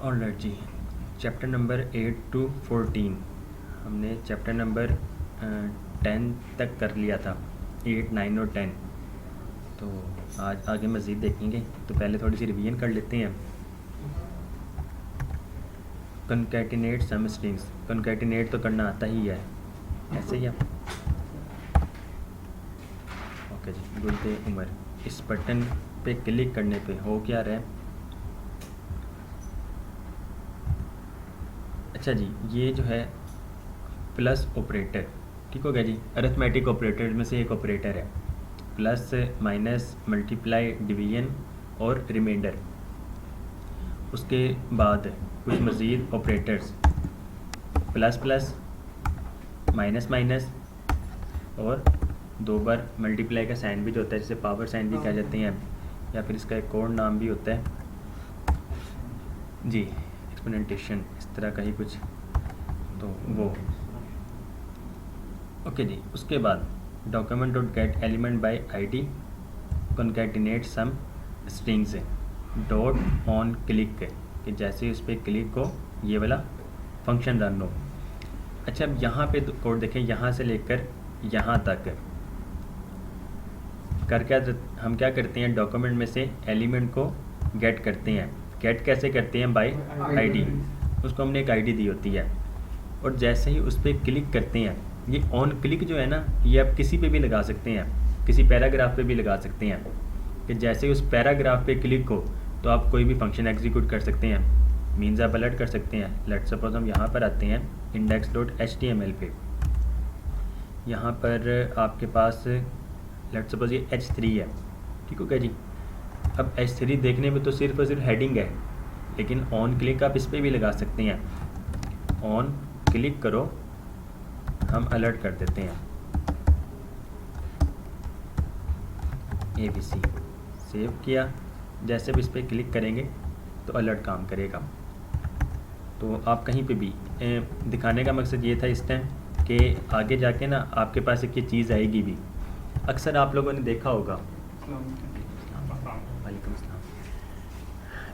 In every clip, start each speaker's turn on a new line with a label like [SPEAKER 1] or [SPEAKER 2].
[SPEAKER 1] Alright जी, chapter number 8 to 14 हमने chapter number 10 तक कर लिया था, 8, 9 और 10। तो आज आगे मज़ीद देखेंगे। तो पहले थोड़ी सी रिवीजन कर लेते हैं। कॉन्कैटिनेट सम स्ट्रिंग्स, कॉन्कैटिनेट तो करना आता ही है, ऐसे ही है। ओके जी, गुलते उमर, इस बटन पे क्लिक करने पे हो क्या रहा है? अच्छा जी, ये जो है प्लस ऑपरेटर, ठीक हो गया जी, अरिथमेटिक ऑपरेटर में से एक ऑपरेटर है। प्लस, माइनस, मल्टीप्लाई, डिवीजन और रिमाइंडर। उसके बाद कुछ मज़ीद operators, plus plus, minus minus और 2 बार मल्टीप्लाई का साइन भी जो होता है, जिसे पावर साइन भी कह जाते हैं, या फिर इसका एक और नाम भी होता है जी, एक्सपोनेंटेशन, इस तरह का ही कुछ, तो वो। ओके जी, उसके बाद document dot get element by ID concatenate some strings dot on click, कि जैसे उस पर क्लिक हो ये वाला फंक्शन रन हो। अच्छा, अब यहाँ पे कोड देखें, यहाँ से लेकर यहाँ तक हम क्या करते हैं, डॉक्यूमेंट में से एलिमेंट को गेट करते हैं। गेट कैसे करते हैं? बाय आईडी, उसको हमने एक आईडी दी होती है, और जैसे ही उस पर क्लिक करते हैं, ये ऑन क्लिक जो है ना, ये आप किसी पे भी लगा सकते हैं, किसी पैराग्राफ पे भी लगा सकते हैं, कि जैसे ही उस पैराग्राफ पे क्लिक हो तो आप कोई भी फंक्शन एग्जीक्यूट कर सकते हैं, मीन्स आप अलर्ट कर सकते हैं। लेट्स सपोज हम यहाँ पर आते हैं index.html पे, यहाँ पर आपके पास लेट्स सपोज ये h3 है, ठीक हो गया जी। अब h3 देखने में तो सिर्फ और सिर्फ हेडिंग है, लेकिन ऑन क्लिक आप इस पर भी लगा सकते हैं। ऑन क्लिक करो, हम अलर्ट कर देते हैं ABC, सेव किया, जैसे भी इस पर क्लिक करेंगे तो अलर्ट काम करेगा। तो आप कहीं पे भी दिखाने का मकसद ये था इस टाइम कि आगे जाके ना आपके पास एक ये चीज़ आएगी भी। अक्सर आप लोगों ने देखा होगा, वालेकुम अस्सलाम,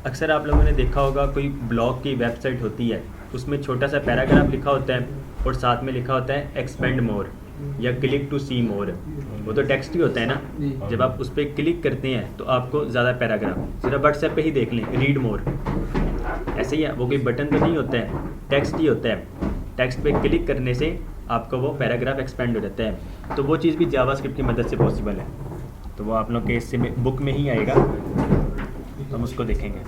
[SPEAKER 1] अक्सर आप लोगों ने देखा होगा कोई ब्लॉग की वेबसाइट होती है, उसमें छोटा सा पैराग्राफ लिखा होता है और साथ में लिखा होता है एक्सपेंड मोर या क्लिक टू सी मोर। वो तो टेक्स्ट ही होता है ना, जब आप उस पर क्लिक करते हैं तो आपको ज़्यादा पैराग्राफ, ज़रा व्हाट्सएप पे ही देख लें, रीड मोर, ऐसे ही है। वो कोई बटन तो नहीं होता है, टेक्स्ट ही होता है। टेक्स्ट पे क्लिक करने से आपका वो पैराग्राफ एक्सपेंड हो जाता है। तो वो चीज़ भी जावास्क्रिप्ट की मदद से पॉसिबल है। तो वो आप लोग के इससे बुक में ही आएगा, हम उसको देखेंगे।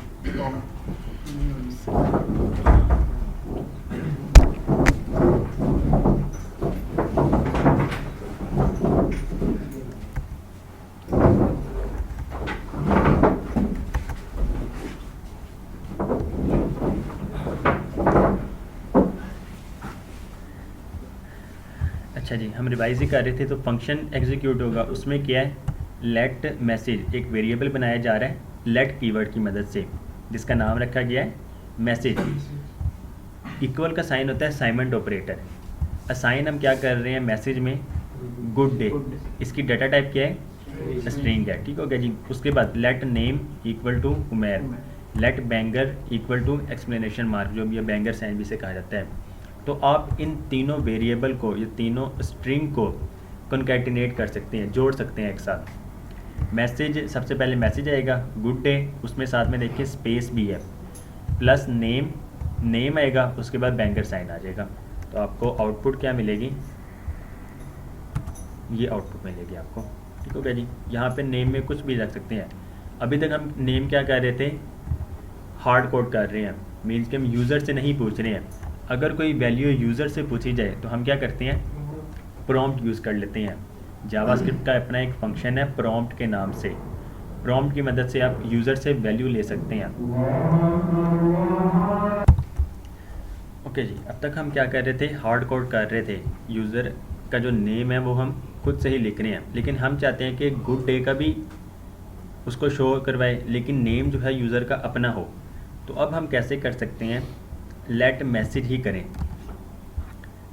[SPEAKER 1] अच्छा जी, हम रिवाइज ही कर रहे थे। तो फंक्शन एग्जीक्यूट होगा, उसमें क्या है, लेट मैसेज, एक वेरिएबल बनाया जा रहा है लेट कीवर्ड की मदद से, जिसका नाम रखा गया है मैसेज। इक्वल का साइन होता है असाइनमेंट ऑपरेटर। असाइन हम क्या कर रहे हैं मैसेज में, गुड डे, इसकी डाटा टाइप क्या है, स्ट्रिंग है, ठीक हो गया जी। उसके बाद let name equal to Umer, let banger equal to explanation mark, जो भी बैंगर साइन भी से कहा जाता है। तो आप इन तीनों वेरिएबल को, ये तीनों स्ट्रिंग को कॉन्कैटिनेट कर सकते हैं, जोड़ सकते हैं एक साथ। मैसेज, सबसे पहले मैसेज आएगा गुड डे, उसमें साथ में देखिए स्पेस भी है, प्लस नेम आएगा, उसके बाद बैंगर साइन आ जाएगा। तो आपको आउटपुट क्या मिलेगी, ये आउटपुट मिलेगी आपको, ठीक हो गया जी। यहाँ पे नेम में कुछ भी रख सकते हैं। अभी तक हम नेम क्या कर रहे थे, हार्ड कोड कर रहे हैं, मीन्स कि हम यूज़र से नहीं पूछ रहे हैं। अगर कोई वैल्यू यूज़र से पूछी जाए तो हम क्या करते हैं, प्रॉम्प्ट यूज़ कर लेते हैं। जावास्क्रिप्ट का अपना एक फंक्शन है प्रॉम्प्ट के नाम से, प्रॉम्प्ट की मदद से आप यूज़र से वैल्यू ले सकते हैं। ओके जी, अब तक हम क्या कर रहे थे, हार्ड कोड कर रहे थे। यूज़र का जो नेम है वो हम खुद से ही लिख रहे हैं, लेकिन हम चाहते हैं कि गुड डे का भी उसको शो करवाए, लेकिन नेम जो है यूज़र का अपना हो। तो अब हम कैसे कर सकते हैं, लेट मैसेज ही करें।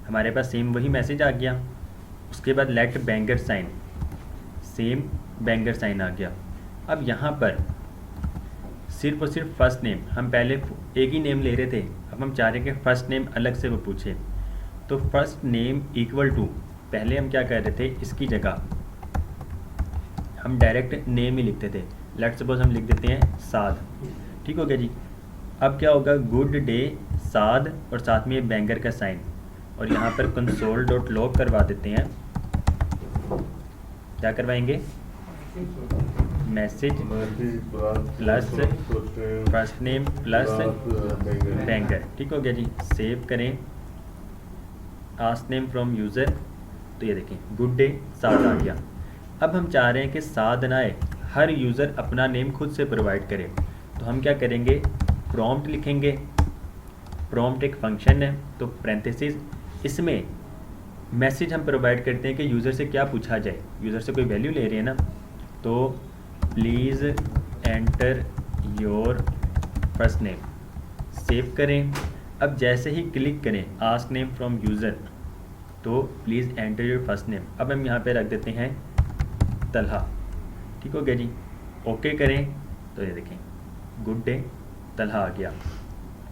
[SPEAKER 1] हमारे पास सेम वही मैसेज आ गया, उसके बाद let banger sign, same banger sign आ गया। अब यहाँ पर सिर्फ और सिर्फ फर्स्ट नेम, हम पहले एक ही नेम ले रहे थे, अब हम चाह रहे हैं कि फर्स्ट नेम अलग से वो पूछे। तो फर्स्ट नेम इक्वल टू, पहले हम क्या कर रहे थे, इसकी जगह हम डायरेक्ट नेम ही लिखते थे। लेट सपोज हम लिख देते हैं साद, ठीक हो गया जी। अब क्या होगा, गुड डे साद और साथ में ये बैंगर का साइन, और यहाँ पर कंसोल डॉट लॉग करवा देते हैं। क्या करवाएंगे, message plus first name plus banger, ठीक हो गया जी। सेव करें, आस्क नेम फ्रॉम यूज़र, तो ये देखें गुड डे साद आ गया। अब हम चाह रहे हैं कि साद ना आए, हर यूज़र अपना नेम खुद से प्रोवाइड करे। तो हम क्या करेंगे, प्रॉम्प्ट लिखेंगे। प्रॉम्प्ट एक फंक्शन है, तो पैरेंथेसिस, इसमें मैसेज हम प्रोवाइड करते हैं कि यूज़र से क्या पूछा जाए। यूज़र से कोई वैल्यू ले रहे हैं ना, तो please enter your first name, save करें। अब जैसे ही क्लिक करें आस्क नेम फ्रॉम यूज़र, तो please enter your first name. अब हम यहाँ पे रख देते हैं तलहा, ठीक हो गया जी। ओके करें, तो ये देखें गुड डे तलहा आ गया।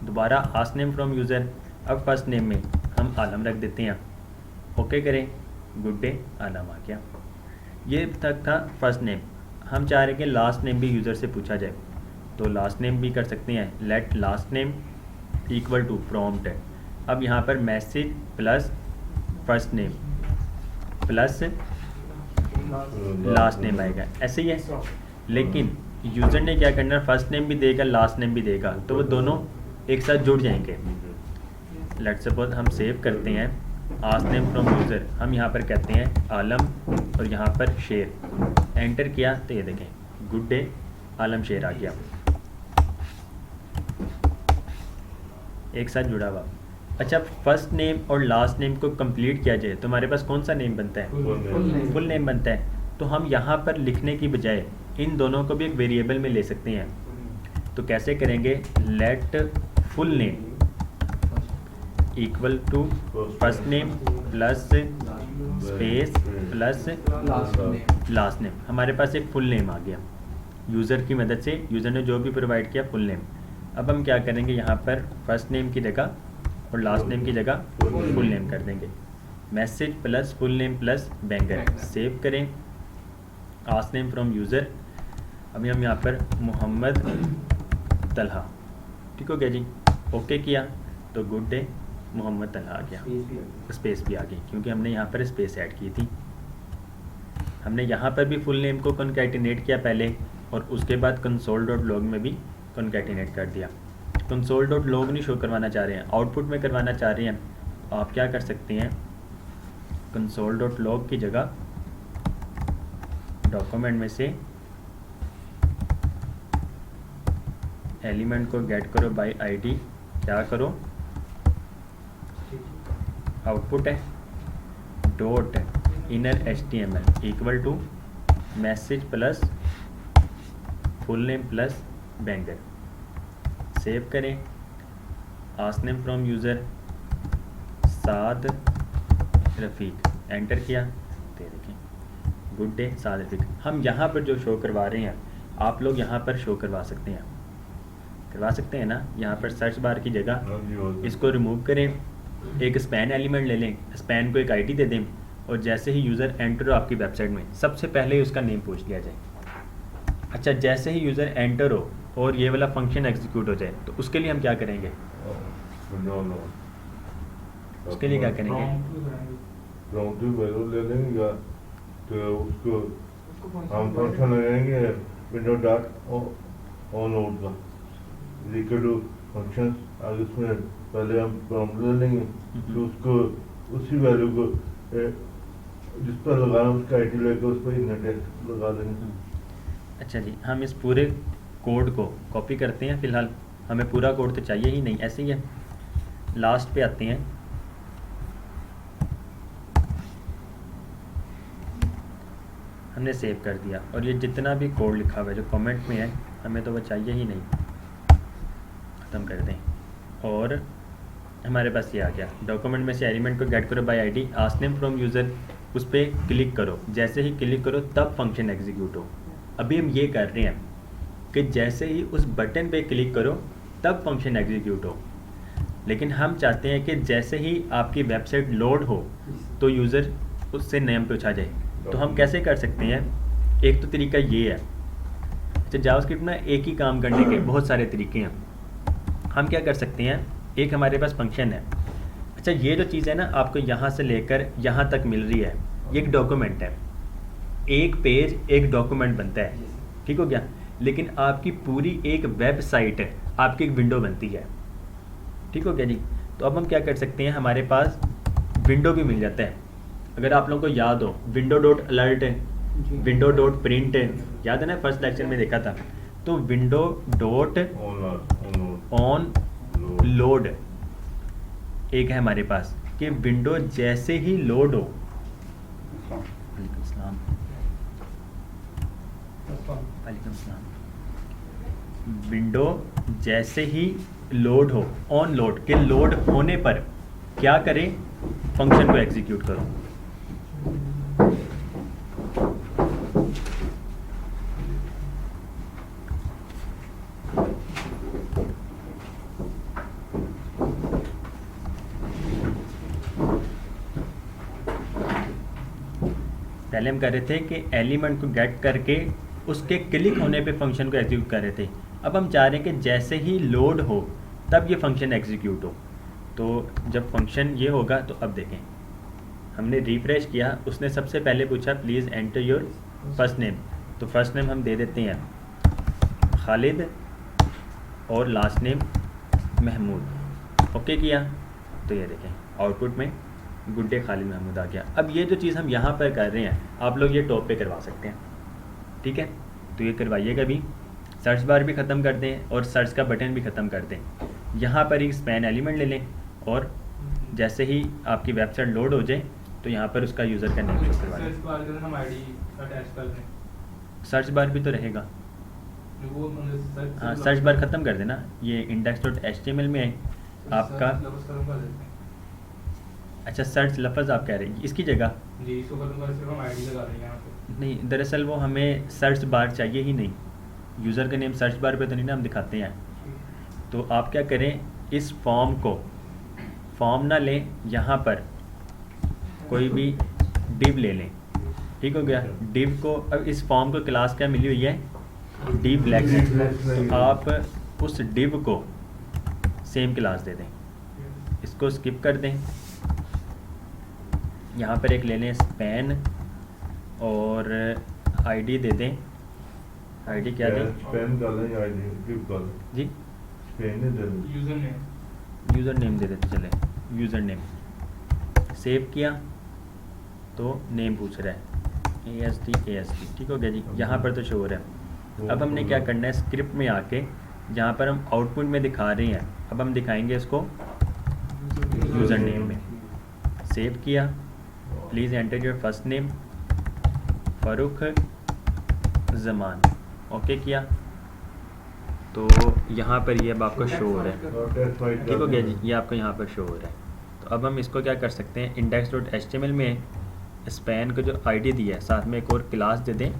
[SPEAKER 1] दोबारा आस्क नेम फ्रॉम यूज़र, अब फर्स्ट नेम में हम आलम रख देते हैं। ओके करें, गुड डे आलम आ गया। ये तक था फर्स्ट नेम। हम चाह रहे हैं कि लास्ट नेम भी यूज़र से पूछा जाए, तो लास्ट नेम भी कर सकते हैं। Let last name equal to prompt है। अब यहाँ पर message plus first name plus last name आएगा, ऐसे ही है। लेकिन यूज़र ने क्या करना है, फर्स्ट नेम भी देगा लास्ट नेम भी देगा, तो वो दोनों एक साथ जुड़ जाएंगे। लेट सपोज हम सेव करते हैं, आस्क नेम फ्रॉम यूज़र, हम यहाँ पर कहते हैं आलम और यहाँ पर शेर, एंटर किया तो ये देखें गुड डे आलम शेर आ गया, एक साथ जुड़ा हुआ। अच्छा, फर्स्ट नेम और लास्ट नेम को कंप्लीट किया जाए तो हमारे पास कौन सा नेम बनता है, फुल नेम बनता है। तो हम यहाँ पर लिखने की बजाय इन दोनों को भी एक वेरिएबल में ले सकते हैं। तो कैसे करेंगे, let full name equal to first name plus space plus last name. हमारे पास एक फुल नेम आ गया यूज़र की मदद से, यूज़र ने जो भी प्रोवाइड किया फुल नेम। अब हम क्या करेंगे, यहाँ पर फर्स्ट नेम की जगह और लास्ट नेम की जगह फुल नेम कर देंगे। Message plus full name plus banger, save करें, आस्क नेम फ्रॉम यूज़र। अभी हम यहाँ पर मोहम्मद तलहा, ठीक हो गया जी। ओके किया तो गुड डे मोहम्मद तलहा आ गया, स्पेस भी आ गई क्योंकि हमने यहाँ पर स्पेस ऐड की थी। हमने यहाँ पर भी फुल नेम को कॉन्कैटिनेट किया पहले, और उसके बाद कंसोल डॉट लॉग में भी कॉन्कैटिनेट कर दिया। कंसोल डॉट लॉग नहीं शो करवाना चाह रहे हैं, आउटपुट में करवाना चाह रहे हैं, तो आप क्या कर सकते हैं, कंसोल डॉट लॉग की जगह डॉक्यूमेंट में से एलिमेंट को गेट करो बाय आईडी, क्या करो, आउटपुट है dot inner HTML equal to message plus full name plus banger, save करें, ask name from user Saad Rafiq, enter किया तो देखें गुड डे साद रफ़ीक। हम यहाँ पर जो शो करवा रहे हैं आप लोग यहाँ पर शो करवा सकते हैं ना। यहाँ पर सर्च बार की जगह इसको रिमूव करें, एक स्पैन एलिमेंट ले लें, स्पैन को एक आईडी दे दें, और जैसे ही यूज़र एंटर हो आपकी वेबसाइट में सबसे पहले ही उसका नेम पूछ लिया जाए। अच्छा, जैसे ही यूज़र एंटर हो और ये वाला फंक्शन एग्जीक्यूट हो जाए तो उसके लिए हम क्या करेंगे, उसके लिए क्या करेंगे,
[SPEAKER 2] ले लेंगे तो उसको हम फंक्शन लगाएंगे विंडो डॉट ऑन आउट का फंक्शन, आगे उसमें पहले हम प्रॉम्प्ट ले लेंगे, तो उसको उसी वैल्यू को जिस पर लगाना उसका आईडी लेकर उस पर इनर टेक्स्ट लगा देंगे।
[SPEAKER 1] अच्छा जी, हम इस पूरे कोड को कॉपी करते हैं। फ़िलहाल हमें पूरा कोड तो चाहिए ही नहीं, ऐसे ही है। लास्ट पे आते हैं, हमने सेव कर दिया, और ये जितना भी कोड लिखा हुआ है जो कमेंट में है हमें तो वो चाहिए ही नहीं, ख़त्म कर दें। और हमारे पास ये आ गया, डॉक्यूमेंट में से एलिमेंट को गेट करो bye ID, ask name from user, उस पर क्लिक करो, जैसे ही क्लिक करो तब फंक्शन एग्जीक्यूट हो। अभी हम ये कर रहे हैं कि जैसे ही उस बटन पे क्लिक करो तब फंक्शन एग्जीक्यूट हो, लेकिन हम चाहते हैं कि जैसे ही आपकी वेबसाइट लोड हो तो यूज़र उससे नेम पे उछा जाए। तो हम कैसे कर सकते हैं? एक तो तरीका ये है, अच्छा जावास्क्रिप्ट में एक ही काम करने के बहुत सारे तरीके हैं। हम क्या कर सकते हैं, एक हमारे पास फंक्शन है। अच्छा ये जो चीज़ है ना आपको यहाँ से लेकर यहाँ तक मिल रही है, ये एक डॉक्यूमेंट है, एक पेज एक डॉक्यूमेंट बनता है, ठीक हो गया। लेकिन आपकी पूरी एक वेबसाइट है, आपकी एक विंडो बनती है, ठीक हो गया जी। तो अब हम क्या कर सकते हैं, हमारे पास विंडो भी मिल जाता है। अगर आप लोगों को याद हो विंडो डॉट अलर्ट है, विंडो डॉट प्रिंट है, याद है ना फर्स्ट लेक्चर में देखा था। तो विंडो डॉट ऑन लोड एक है हमारे पास कि विंडो जैसे ही लोड हो, वालेकुम सलाम, वालेकुम सलाम, विंडो जैसे ही लोड हो, ऑन लोड के लोड होने पर क्या करें, फंक्शन को एग्जीक्यूट करो। पहले हम कर रहे थे कि एलिमेंट को गेट करके उसके क्लिक होने पे फंक्शन को एग्जीक्यूट कर रहे थे। अब हम चाह रहे हैं कि जैसे ही लोड हो तब ये फंक्शन एग्जीक्यूट हो। तो जब फंक्शन ये होगा तो अब देखें, हमने रिफ्रेश किया, उसने सबसे पहले पूछा please enter your first name. तो फर्स्ट नेम हम दे देते हैं खालिद और लास्ट नेम महमूद। ओके किया तो ये देखें आउटपुट में गुड डे खालिद महमूद आ गया। अब ये जो चीज़ हम यहाँ पर कर रहे हैं आप लोग ये टॉप पे करवा सकते हैं, ठीक है। तो ये करवाइएगा भी, सर्च बार भी ख़त्म कर दें और सर्च का बटन भी ख़त्म कर दें। यहाँ पर एक स्पैन एलिमेंट ले लें और जैसे ही आपकी वेबसाइट लोड हो जाए तो यहाँ पर उसका यूज़र का नेम शो करवा दें। सर्च बार भी तो रहेगा, हाँ सर्च बार ख़त्म कर देना। ये index.html में है आपका। अच्छा सर्च लफ्ज़ आप कह रहे हैं इसकी जगह
[SPEAKER 3] जी, इसको खत्म कर सिर्फ हम आईडी लगा देंगे यहाँ पे।
[SPEAKER 1] नहीं, दरअसल वो हमें सर्च बार चाहिए ही नहीं, यूज़र का नेम सर्च बार पे तो नहीं ना हम दिखाते हैं। तो आप क्या करें, इस फॉर्म को फॉर्म ना लें, यहाँ पर कोई भी डिव ले लें, ठीक हो गया। डिव को अब इस फॉर्म को क्लास क्या मिली हुई है, डिव फ्लेक्स। तो आप उस डिव को सेम क्लास दे दें, इसको स्किप कर दें। यहाँ पर एक ले लें स्पैन और आईडी दे दें। आईडी क्या दें,
[SPEAKER 2] स्पैन कर लें, आईडी गिव कर लें
[SPEAKER 1] जी,
[SPEAKER 2] स्पैन दे दें,
[SPEAKER 1] यूज़र नेम दे देते चले, यूज़र नेम। सेव किया तो नेम पूछ रहा है AST, ठीक हो गया जी। यहाँ पर तो शो हो रहा है। अब हमने क्या करना है, स्क्रिप्ट में आके जहाँ पर हम आउटपुट में दिखा रहे हैं अब हम दिखाएंगे इसको यूज़र नेम में। सेव किया, please enter your first name Farooq Zaman. Okay किया तो यहाँ पर ये अब आपको शो हो रहा है, ठीक हो गया जी, ये आपको यहाँ पर शो हो रहा है। तो अब हम इसको क्या कर सकते हैं, index.html में स्पैन को जो आईडी दी है साथ में एक और क्लास दे दें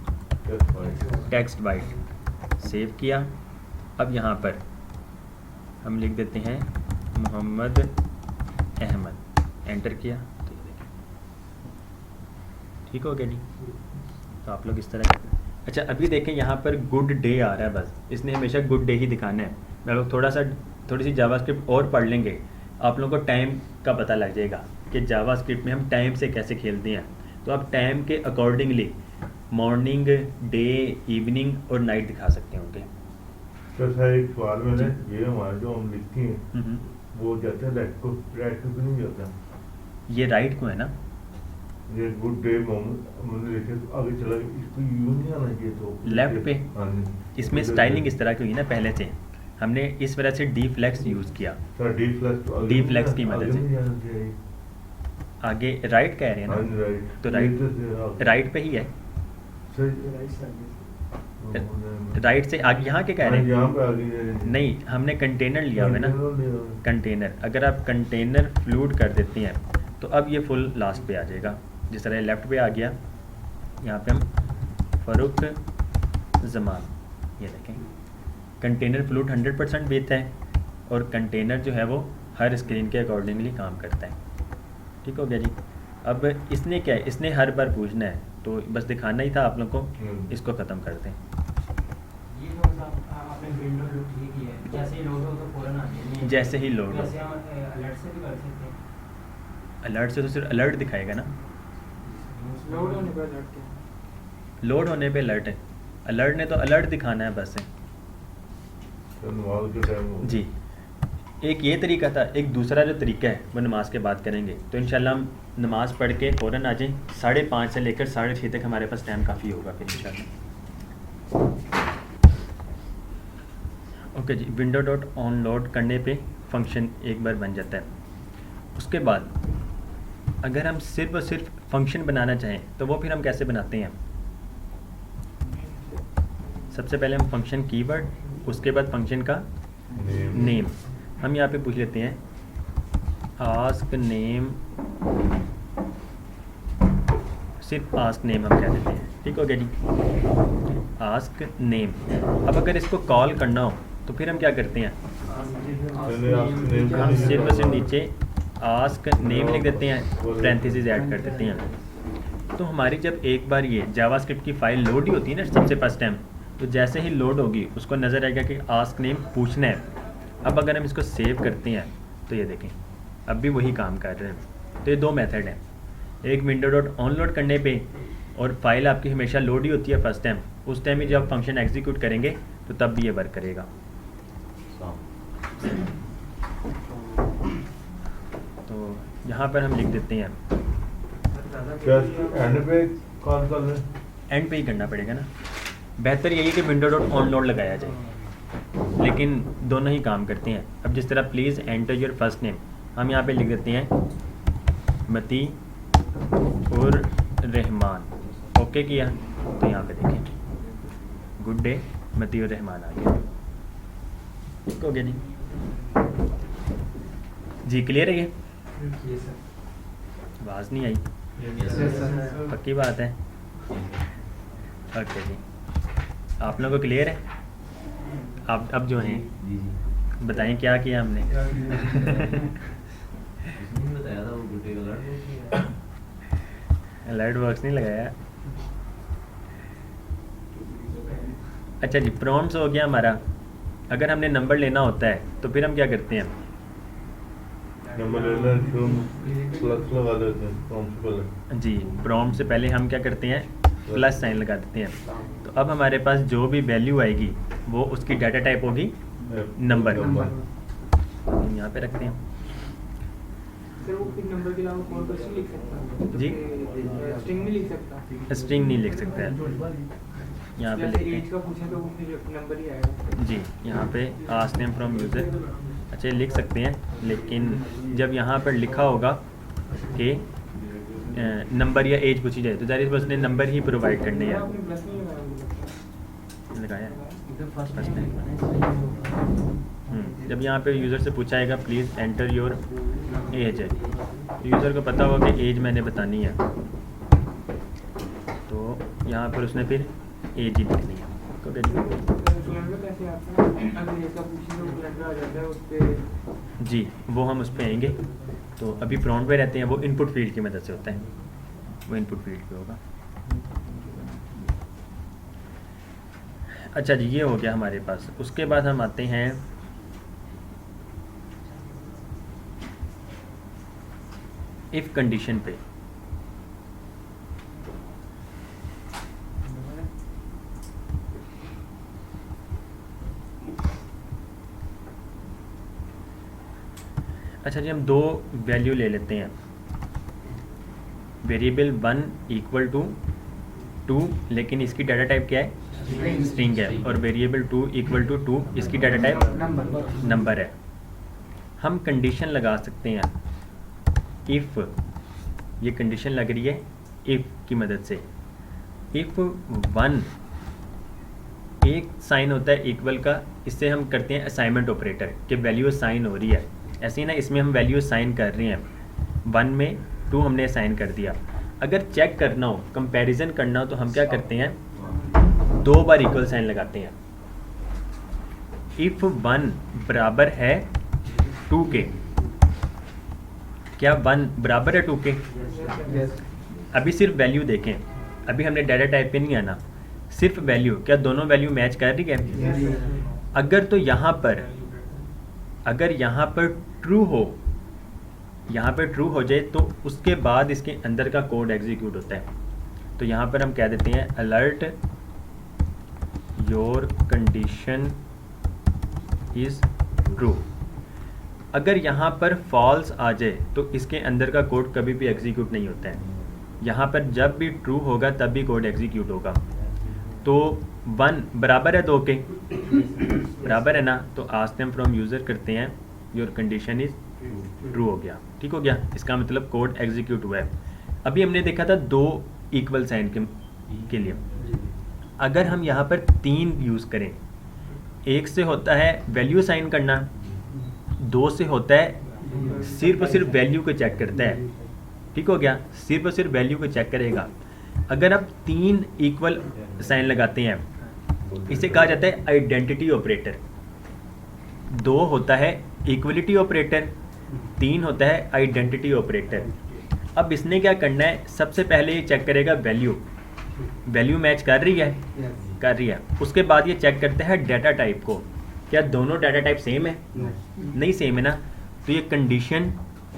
[SPEAKER 1] टेक्स्ट बाइट। सेव किया, अब यहाँ पर हम लिख देते हैं मोहम्मद अहमद, एंटर किया तो ये देखें ठीक हो गया जी। तो आप लोग इस तरह करते हैं। अच्छा अभी देखें यहाँ पर गुड डे आ रहा है, बस इसने हमेशा गुड डे ही दिखाना है। मैं लोग थोड़ी सी जावास्क्रिप्ट और पढ़ लेंगे, आप लोगों को टाइम का पता लग जाएगा कि जावास्क्रिप्ट में हम टाइम से कैसे खेलते हैं। तो आप टाइम के अकॉर्डिंगली मॉर्निंग, डे, इवनिंग और नाइट दिखा सकते हैं उनके।
[SPEAKER 2] तो सर एक सवाल में ये हमारे जो हम लिखते हैं वो जाते हैं राइट को भी नहीं जाता,
[SPEAKER 1] ये राइट को है ना,
[SPEAKER 2] ये गुड डे मैंने लिखे तो आगे चला गया, इसको यू नहीं आना चाहिए। तो
[SPEAKER 1] लेफ्ट पे
[SPEAKER 2] हाँ जी,
[SPEAKER 1] इसमें स्टाइलिंग इस तरह की हुई ना, पहले से हमने इस वजह से डी फ्लेक्स यूज़ किया।
[SPEAKER 2] सर डी फ्लेक्स
[SPEAKER 1] की मदद से आगे राइट कह रहे हैं ना,
[SPEAKER 2] राइट
[SPEAKER 1] तो राइट पे ही है, राइट से आगे यहाँ के कह रहे हैं,
[SPEAKER 2] यहाँ पे आगे
[SPEAKER 1] नहीं हमने कंटेनर लिया हुआ है ना, कंटेनर। अगर आप कंटेनर फ्लूड कर देते हैं तो अब ये फुल लास्ट पे आ जाएगा, जिस तरह लेफ्ट पे आ गया। यहाँ पे हम फ़ारूक ज़मान, ये देखें कंटेनर फ्लूट 100% देता है और कंटेनर जो है वो हर स्क्रीन के अकॉर्डिंगली काम करता है। ठीक हो गया जी। अब इसने क्या है, इसने हर बार पूछना है, तो बस दिखाना ही था आप लोग को। इसको ख़त्म करते हैं।
[SPEAKER 3] ये तो मतलब आपने विंडो जो ठीक ही है, जैसे ही लोड हो तो फौरन आ जाए।
[SPEAKER 1] जैसे ही लोड हो,
[SPEAKER 3] जैसे हम अलर्ट से भी कर सकते हैं।
[SPEAKER 1] अलर्ट से तो सिर्फ अलर्ट दिखाएगा ना,
[SPEAKER 3] लोड होने पर अलर्ट क्या?
[SPEAKER 1] लोड होने पे अलर्ट है, अलर्ट ने तो अलर्ट दिखाना है बस है।
[SPEAKER 2] तो नमाज के टाइम हो।
[SPEAKER 1] जी, एक ये तरीका था, एक दूसरा जो तरीका है वो नमाज के बाद करेंगे। तो इंशाल्लाह हम नमाज पढ़ के फ़ौरन आ जाएं, 5:30 से लेकर 6:30 तक हमारे पास टाइम काफ़ी होगा फिर इंशाल्लाह। ओके जी, विंडो डॉट ऑन लोड करने पे फंक्शन एक बार बन जाता है। उसके बाद अगर हम सिर्फ और सिर्फ फंक्शन बनाना चाहें तो वो फिर हम कैसे बनाते हैं? सबसे पहले हम फंक्शन कीवर्ड, उसके बाद फंक्शन का नेम। हम यहाँ पे पूछ लेते हैं आस्क नेम, सिर्फ आस्क नेम हम कह देते हैं। ठीक हो गया जी, आस्क नेम। अब अगर इसको कॉल करना हो तो फिर हम क्या करते हैं? हम सिर्फ और सिर्फ नीचे आस्क नेम लिख देते हैं, पैरेंथेसिस ऐड कर देते हैं। तो हमारी जब एक बार ये जावास्क्रिप्ट की फ़ाइल लोड ही होती है ना सबसे फर्स्ट टाइम, तो जैसे ही लोड होगी उसको नज़र आएगा कि आस्क नेम पूछना है। अब अगर हम इसको सेव करते हैं तो ये देखें अब भी वही काम कर रहे हैं। तो ये दो मेथड हैं, एक विंडो डॉट ऑन लोड करने पे, और फाइल आपकी हमेशा लोड ही होती है फर्स्ट टाइम, उस टाइम ही जब फंक्शन एग्जीक्यूट करेंगे तो तब भी ये वर्क करेगा। तो यहाँ पर हम लिख देते हैं,
[SPEAKER 2] क्या एंड पे कॉल कर रहे?
[SPEAKER 1] एंड पे ही करना पड़ेगा ना। बेहतर यही कि विंडो डॉट ऑन लोड लगाया जाए, लेकिन दोनों ही काम करते हैं। अब जिस तरह please enter your first name, हम यहाँ पे लिख देते हैं मती और रहमान। ओके किया तो यहाँ पे देखें गुड डे मती और रहमान आ गया। ठीक हो गया जी। जी क्लियर है ये? आवाज़ नहीं आई? पक्की बात है? ओके जी, आप लोगों को क्लियर है? आप अब जो हैं बताएं क्या किया हमने?
[SPEAKER 4] बताया था वो गुड्डे का
[SPEAKER 1] अलर्ट बॉक्स नहीं लगाया। अच्छा जी, प्रॉम्प्ट्स हो गया हमारा। अगर हमने नंबर लेना होता है तो फिर हम क्या करते हैं?
[SPEAKER 2] नंबर लेना प्लस लगा देते हैं प्रॉम्प्ट से पहले।
[SPEAKER 1] जी, प्रॉम्प्ट से पहले हम क्या करते हैं? प्लस साइन लगा देते हैं। तो अब हमारे पास जो भी वैल्यू आएगी वो उसकी डाटा टाइप होगी नंबर। यहाँ पे रखते हैं।
[SPEAKER 3] सर वो फिर नंबर के अलावा और कुछ नहीं लिख सकता?
[SPEAKER 1] जी?
[SPEAKER 3] स्ट्रिंग नहीं लिख सकता?
[SPEAKER 1] स्ट्रिंग नहीं लिख सकते हैं। यहाँ पे
[SPEAKER 3] जैसे
[SPEAKER 1] लिखते
[SPEAKER 3] एज
[SPEAKER 1] हैं
[SPEAKER 3] का पूछे तो वो फिर नंबर ही आएगा।
[SPEAKER 1] जी, यहाँ पे आस्क नेम फ्रॉम यूज़र। अच्छा लिख सकते हैं, लेकिन जब यहाँ पर लिखा होगा कि नंबर या एज पूछी जाए तो जाहिर बस ने नंबर ही प्रोवाइड करने हैं।
[SPEAKER 3] आपने प्लस नहीं लगाया?
[SPEAKER 1] लगाया फर्स्ट टाइम। जब यहाँ पे यूज़र से पूछा जाएगा प्लीज़ एंटर योर एज है, तो यूज़र को पता होगा कि एज मैंने बतानी है, तो यहाँ पर उसने फिर एज ही लिखनी है।
[SPEAKER 3] कैलकुलेटर कैसे आता है? अगर एज का पूछे तो कैलकुलेटर आ जाता है उस पे।
[SPEAKER 1] जी, वो हम उस पर आएंगे। तो अभी प्रॉम्प्ट पे रहते हैं, वो इनपुट फील्ड की मदद से होता है, वो इनपुट फील्ड पे होगा। अच्छा जी, ये हो गया हमारे पास। उसके बाद हम आते हैं इफ़ कंडीशन पे। अच्छा जी, हम दो वैल्यू ले लेते हैं। वेरिएबल 1 इक्वल टू 2, लेकिन इसकी डाटा टाइप क्या है? स्ट्रिंग है। और वेरिएबल 2 इक्वल टू 2, इसकी डाटा टाइप नंबर है। हम कंडीशन लगा सकते हैं इफ़, ये कंडीशन लग रही है इफ़ की मदद से। इफ़ 1, एक साइन होता है इक्वल का, इससे हम करते हैं असाइनमेंट ऑपरेटर कि वैल्यू असाइन हो रही है। ऐसे ही ना, इसमें हम वैल्यू असाइन कर रहे हैं। 1 में 2 हमने असाइन कर दिया। अगर चेक करना हो, कंपैरिजन करना हो, तो हम क्या करते हैं? 2 बार इक्वल साइन लगाते हैं। इफ़ 1 बराबर है 2 के, क्या 1 बराबर है 2 के? अभी सिर्फ वैल्यू देखें, अभी हमने डाटा टाइप पे नहीं आना, सिर्फ वैल्यू, क्या दोनों वैल्यू मैच कर रही है? अगर तो यहाँ पर, अगर यहाँ पर ट्रू हो, यहाँ पर ट्रू हो जाए तो उसके बाद इसके अंदर का कोड एग्जीक्यूट होता है। तो यहाँ पर हम कह देते हैं alert your condition is true. अगर यहाँ पर फॉल्स आ जाए तो इसके अंदर का कोड कभी भी एग्जीक्यूट नहीं होता है। यहाँ पर जब भी ट्रू होगा तब भी कोड एग्जीक्यूट होगा। तो 1 बराबर है 2 के, बराबर है ना, तो आस्क देम फ्रॉम यूज़र करते हैं योर कंडीशन इज़ ट्रू हो गया, ठीक हो गया। इसका मतलब कोड एग्जीक्यूट हुआ है। अभी हमने देखा था 2 इक्वल साइन के लिए, अगर हम यहाँ पर 3 यूज़ करें, एक से होता है वैल्यू साइन करना, 2 से होता है सिर्फ और सिर्फ वैल्यू को चेक करता है, ठीक हो गया, सिर्फ और सिर्फ वैल्यू को चेक करेगा। अगर आप 3 इक्वल साइन लगाते हैं, इसे कहा जाता है आइडेंटिटी ऑपरेटर। 2 होता है इक्वलिटी ऑपरेटर, 3 होता है आइडेंटिटी ऑपरेटर। अब इसने क्या करना है, सबसे पहले ये चेक करेगा वैल्यू, वैल्यू मैच कर रही है, कर रही है। उसके बाद ये चेक करता है डाटा टाइप को, क्या दोनों डाटा टाइप सेम है? नहीं सेम है ना, तो ये कंडीशन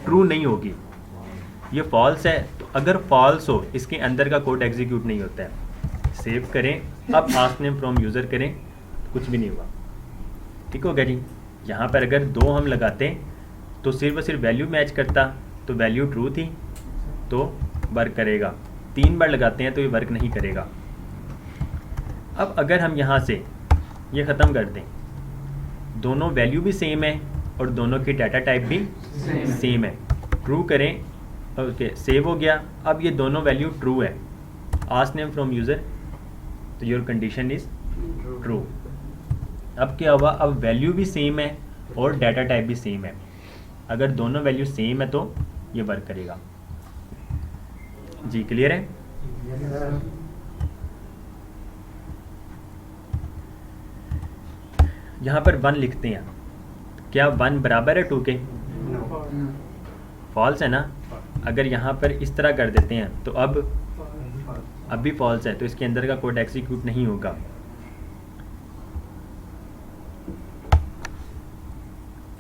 [SPEAKER 1] ट्रू नहीं होगी, ये फॉल्स है। तो अगर फॉल्स हो, इसके अंदर का कोड एग्जीक्यूट नहीं होता है। सेव करें, अब आस्क नेम फ्रॉम यूज़र करें, कुछ भी नहीं हुआ, ठीक हो गया जी। यहाँ पर अगर 2 हम लगाते तो सिर्फ और सिर्फ वैल्यू मैच करता, तो वैल्यू ट्रू थी तो वर्क करेगा। 3 बार लगाते हैं तो ये वर्क नहीं करेगा। अब अगर हम यहाँ से ये ख़त्म कर दें, दोनों वैल्यू भी सेम है और दोनों की डाटा टाइप भी सेम है, ट्रू करें, ओके सेव हो गया। अब ये दोनों वैल्यू ट्रू है, आस्क नेम फ्रॉम यूज़र, तो योर कंडीशन इज़ ट्रू। अब क्या हुआ, अब वैल्यू भी सेम है और डाटा टाइप भी सेम है। अगर दोनों वैल्यू सेम है तो ये वर्क करेगा जी। क्लियर है? यहाँ पर 1 लिखते हैं, क्या 1 बराबर है 2 के? फॉल्स है ना। अगर यहाँ पर इस तरह कर देते हैं तो अब भी फॉल्स है, तो इसके अंदर का कोड एग्जीक्यूट नहीं होगा।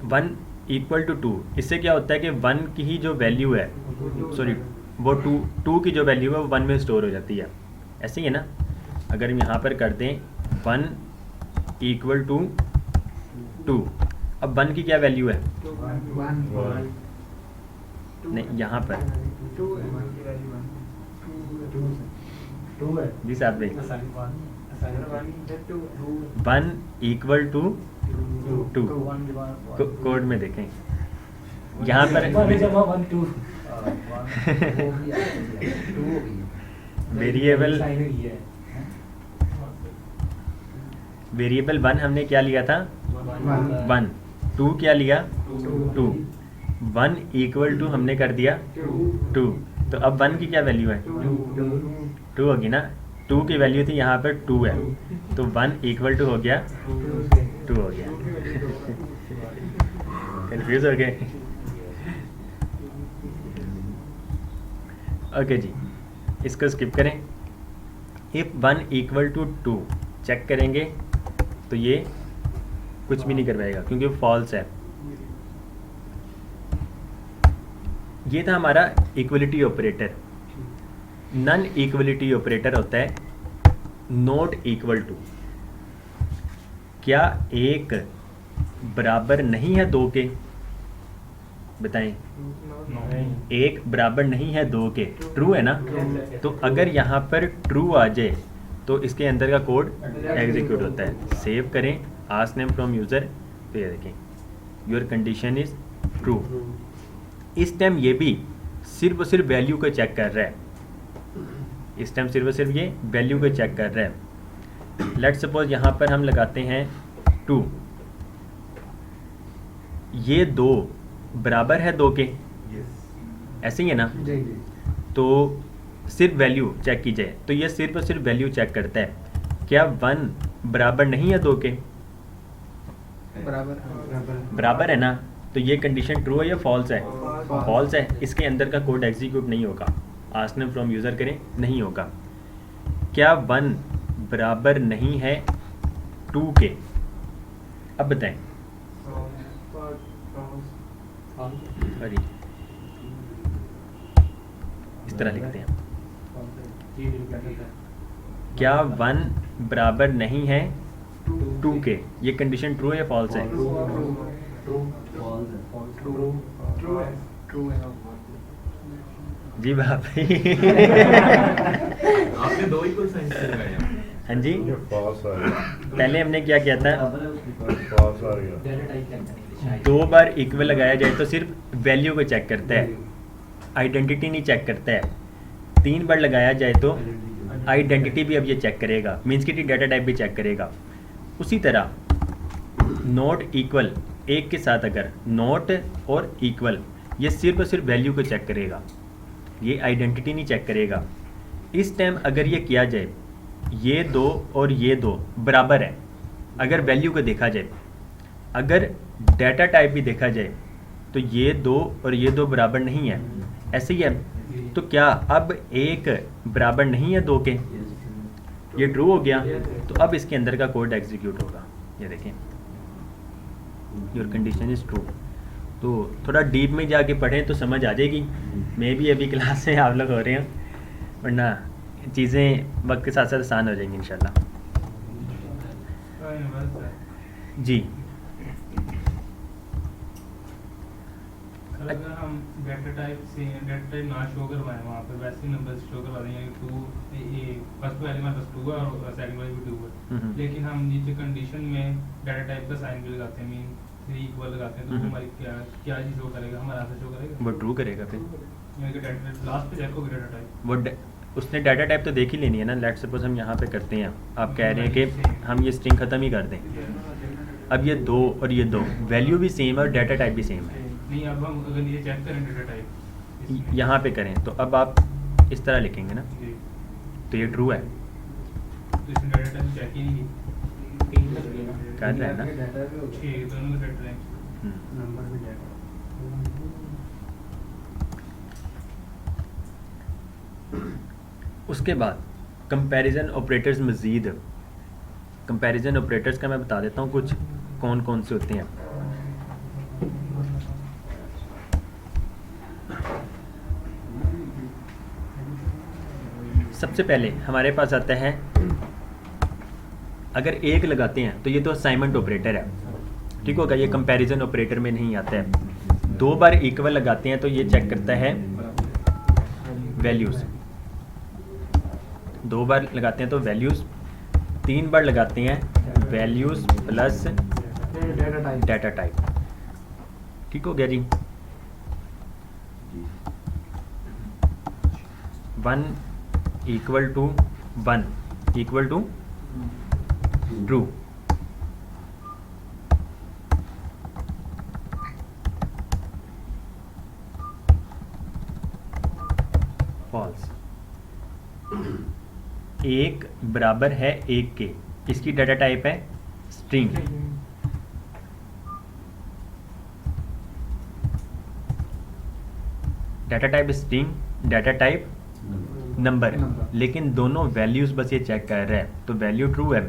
[SPEAKER 1] वन इक्वल टू 2, इससे क्या होता है कि 1 की ही जो वैल्यू है, सॉरी वो 2 की जो वैल्यू है वो 1 में स्टोर हो जाती है, ऐसे ही है ना। अगर हम यहाँ पर कर दें 1 इक्वल टू 2, अब 1 की क्या वैल्यू है? नहीं, यहाँ पर जी साहब भाई, 1 इक्वल टू 2 कोड में देखें, यहाँ पर वेरिएबल 1 हमने क्या लिया था? 1, 2 क्या लिया? 2, 1 इक्वल टू हमने कर दिया 2, तो अब 1 की क्या वैल्यू है? 2 होगी ना। 2 की वैल्यू थी, यहाँ पर 2 है, तो 1 इक्वल टू हो गया 2 हो गया। कंफ्यूज हो गए? ओके जी, इसको स्किप करें। इफ़ 1 इक्वल टू 2 चेक करेंगे तो ये कुछ भी नहीं करवाएगा क्योंकि फॉल्स है। ये था हमारा equality operator. Non equality operator होता है नॉट इक्वल टू। क्या 1 बराबर नहीं है 2 के? बताएं। 1 बराबर नहीं है 2 के, ट्रू है ना। तो अगर यहाँ पर ट्रू आ जाए तो इसके अंदर का कोड एग्जीक्यूट होता है। सेव करें, आस्क नेम फ्रॉम यूज़र, तो ये देखें योर कंडीशन इज़ ट्रू। इस टाइम ये भी सिर्फ और सिर्फ वैल्यू को चेक कर रहा है, इस टाइम सिर्फ और सिर्फ ये वैल्यू को चेक कर रहा है। लेट सपोज यहाँ पर हम लगाते हैं 2, ये 2 बराबर है 2 के, ऐसे ही है ना। तो सिर्फ वैल्यू चेक की जाए तो ये सिर्फ और सिर्फ वैल्यू चेक करता है। क्या 1 बराबर नहीं है 2 के? बराबर है ना, तो ये कंडीशन ट्रू है या फॉल्स है? फॉल्स है, इसके अंदर का कोड एग्जीक्यूट नहीं होगा। आस्क फ्रॉम यूज़र करें, नहीं होगा। क्या 1 बराबर नहीं है 2 के? अब बताएं। सॉरी, इस तरह लिखते हैं, क्या 1 बराबर नहीं है 2 के? ये कंडीशन ट्रू है या फॉल्स है? जी भाई
[SPEAKER 4] आपने दो ही कोई साइंस लगाए हैं।
[SPEAKER 1] हाँ जी,
[SPEAKER 2] ये पास आ गया,
[SPEAKER 1] पहले हमने क्या किया था,
[SPEAKER 2] पास आ गया।
[SPEAKER 3] डेटा टाइप करना है
[SPEAKER 1] 2 बार इक्वल लगाया जाए तो सिर्फ वैल्यू को चेक करता है, आइडेंटिटी नहीं चेक करता है। 3 बार लगाया जाए तो आइडेंटिटी भी अब ये चेक करेगा, मीन्स कि डाटा टाइप भी चेक करेगा। उसी तरह नॉट इक्वल, एक के साथ अगर नॉट और इक्वल, ये सिर्फ और सिर्फ वैल्यू को चेक करेगा, ये आइडेंटिटी नहीं चेक करेगा। इस टाइम अगर ये किया जाए, ये 2 और ये 2 बराबर है, अगर वैल्यू को देखा जाए, अगर डाटा टाइप भी देखा जाए तो ये 2 और ये 2 बराबर नहीं है, ऐसे ही है। तो क्या अब 1 बराबर नहीं है 2 के? ये ट्रू हो गया, तो अब इसके अंदर का कोड एग्जीक्यूट होगा। ये देखें, योर कंडीशन इज ट्रू। तो थोड़ा डीप में जाके पढ़ें तो समझ आ जाएगी। मैं भी अभी क्लास में आप लोग हो रहे हैं, वरना चीज़ें वक्त के साथ साथ आसान हो जाएंगी इंशाल्लाह। जी,
[SPEAKER 5] सर अगर हम डाटा टाइप से डाटा टाइप ना शो करवाएं वहाँ पर वैसे नंबर शो करवा दें, टू ये फर्स्ट वाले में बस 2 है और सेकंड वाले भी 2 है, लेकिन हम नीचे कंडीशन में डाटा टाइप का साइन भी लगाते हैं, मीन 3 इक्वल लगाते हैं, तो वो हमारी क्या चीज़ शो करेगा? हमारा आंसर शो करेगा?
[SPEAKER 1] वो ट्रू करेगा फिर।
[SPEAKER 5] यानी कि डाटा लास्ट पे चेक होगा डाटा टाइप।
[SPEAKER 1] वो उसने डाटा टाइप तो देख ही लेनी है ना। लेट सपोज हम यहाँ पे करते हैं, आप कह रहे हैं कि हम ये स्ट्रिंग ख़त्म ही कर दें। अब ये 2 और ये 2 वैल्यू भी सेम है और डाटा टाइप भी सेम है।
[SPEAKER 5] नहीं, अब हम अगर ये चेक करें डाटा टाइप
[SPEAKER 1] यहाँ पे करें तो अब आप इस तरह लिखेंगे ना, तो ये ट्रू है,
[SPEAKER 5] तो इसमें डाटा टाइप चेक ही नहीं
[SPEAKER 1] कर रहा है ना।
[SPEAKER 5] ठीक, दोनों का डाटा टाइप
[SPEAKER 1] उसके बाद कंपैरिजन ऑपरेटर्स मज़ीद, कंपैरिजन ऑपरेटर्स का मैं बता देता हूँ कुछ कौन कौन से होते हैं। सबसे पहले हमारे पास आता है, अगर 1 लगाते हैं तो ये तो असाइनमेंट ऑपरेटर है, ठीक होगा, ये कंपैरिजन ऑपरेटर में नहीं आता है। 2 बार इक्वल लगाते हैं तो ये चेक करता है वैल्यूज़, 2 बार लगाते हैं तो वैल्यूज़, 3 बार लगाते हैं वैल्यूज़ प्लस डाटा टाइप, ठीक हो गया जी। 1 equal to 1 equal to true, false. 1 बराबर है 1 के, इसकी डाटा टाइप है string, data type string, data type number, लेकिन दोनों वैल्यूज़ बस ये चेक कर रहा है, तो वैल्यू ट्रू है,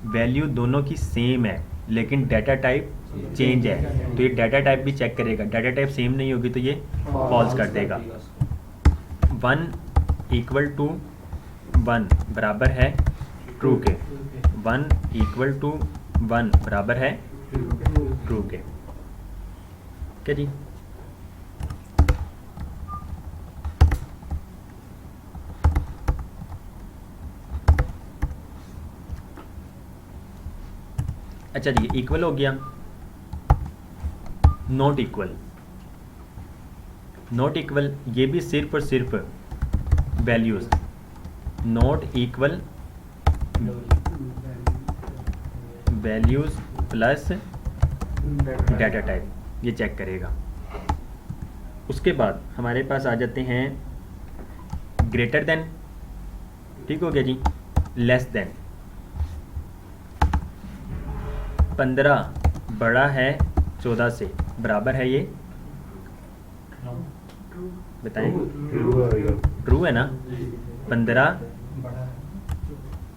[SPEAKER 1] वैल्यू दोनों की सेम है, लेकिन डाटा टाइप चेंज है, तो ये डाटा टाइप भी चेक करेगा। डाटा टाइप सेम नहीं होगी तो ये फॉल्स कर देगा। 1 इक्वल टू 1 बराबर है ट्रू के, 1 इक्वल टू 1 बराबर है ट्रू के, क्या जी। अच्छा जी, इक्वल हो गया। नॉट इक्वल, नॉट इक्वल ये भी सिर्फ और सिर्फ values, not equal values plus data type, ये चेक करेगा। उसके बाद हमारे पास आ जाते हैं ग्रेटर देन, ठीक हो गया जी, लेस देन। 15 बड़ा है 14 से, बराबर है ये, बताएं।
[SPEAKER 2] ट्रू आएगा।
[SPEAKER 1] ट्रू है ना।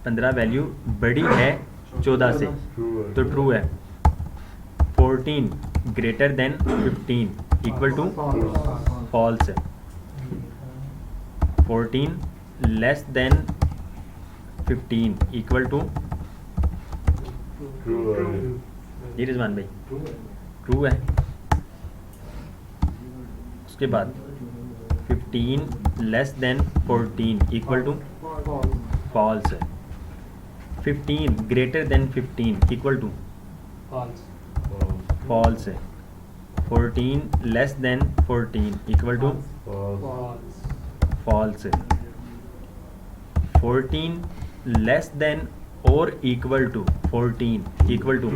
[SPEAKER 1] 15 वैल्यू बड़ी है 14 से,
[SPEAKER 2] ट्रू
[SPEAKER 1] तो ट्रू है। 14 greater than 15 equal to false. 14 less than 15 equal to
[SPEAKER 2] true आएगा।
[SPEAKER 1] जी रिजवान भाई, ट्रू है। उसके बाद 15 less than 14 equal to false. 15 greater than 15 equal to false. 14 less than 14 equal to false. 14 less than और equal to 14 equal to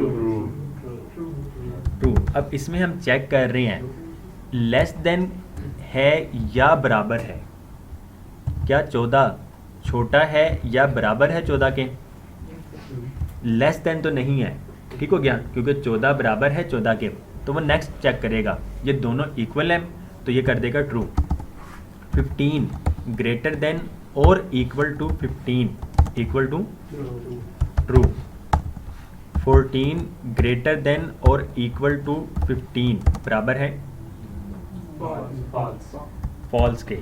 [SPEAKER 1] true. अब इसमें हम चेक कर रहे हैं लेस देन है या बराबर है। क्या 14 छोटा है या बराबर है 14 के? लेस देन तो नहीं है, ठीक हो गया, क्योंकि 14 बराबर है 14 के, तो वो नेक्स्ट चेक करेगा ये दोनों इक्वल हैं तो ये कर देगा ट्रू। 15 ग्रेटर देन और equal to 15 equal to true. 14 greater than और इक्वल टू 15 बराबर है फॉल्स के,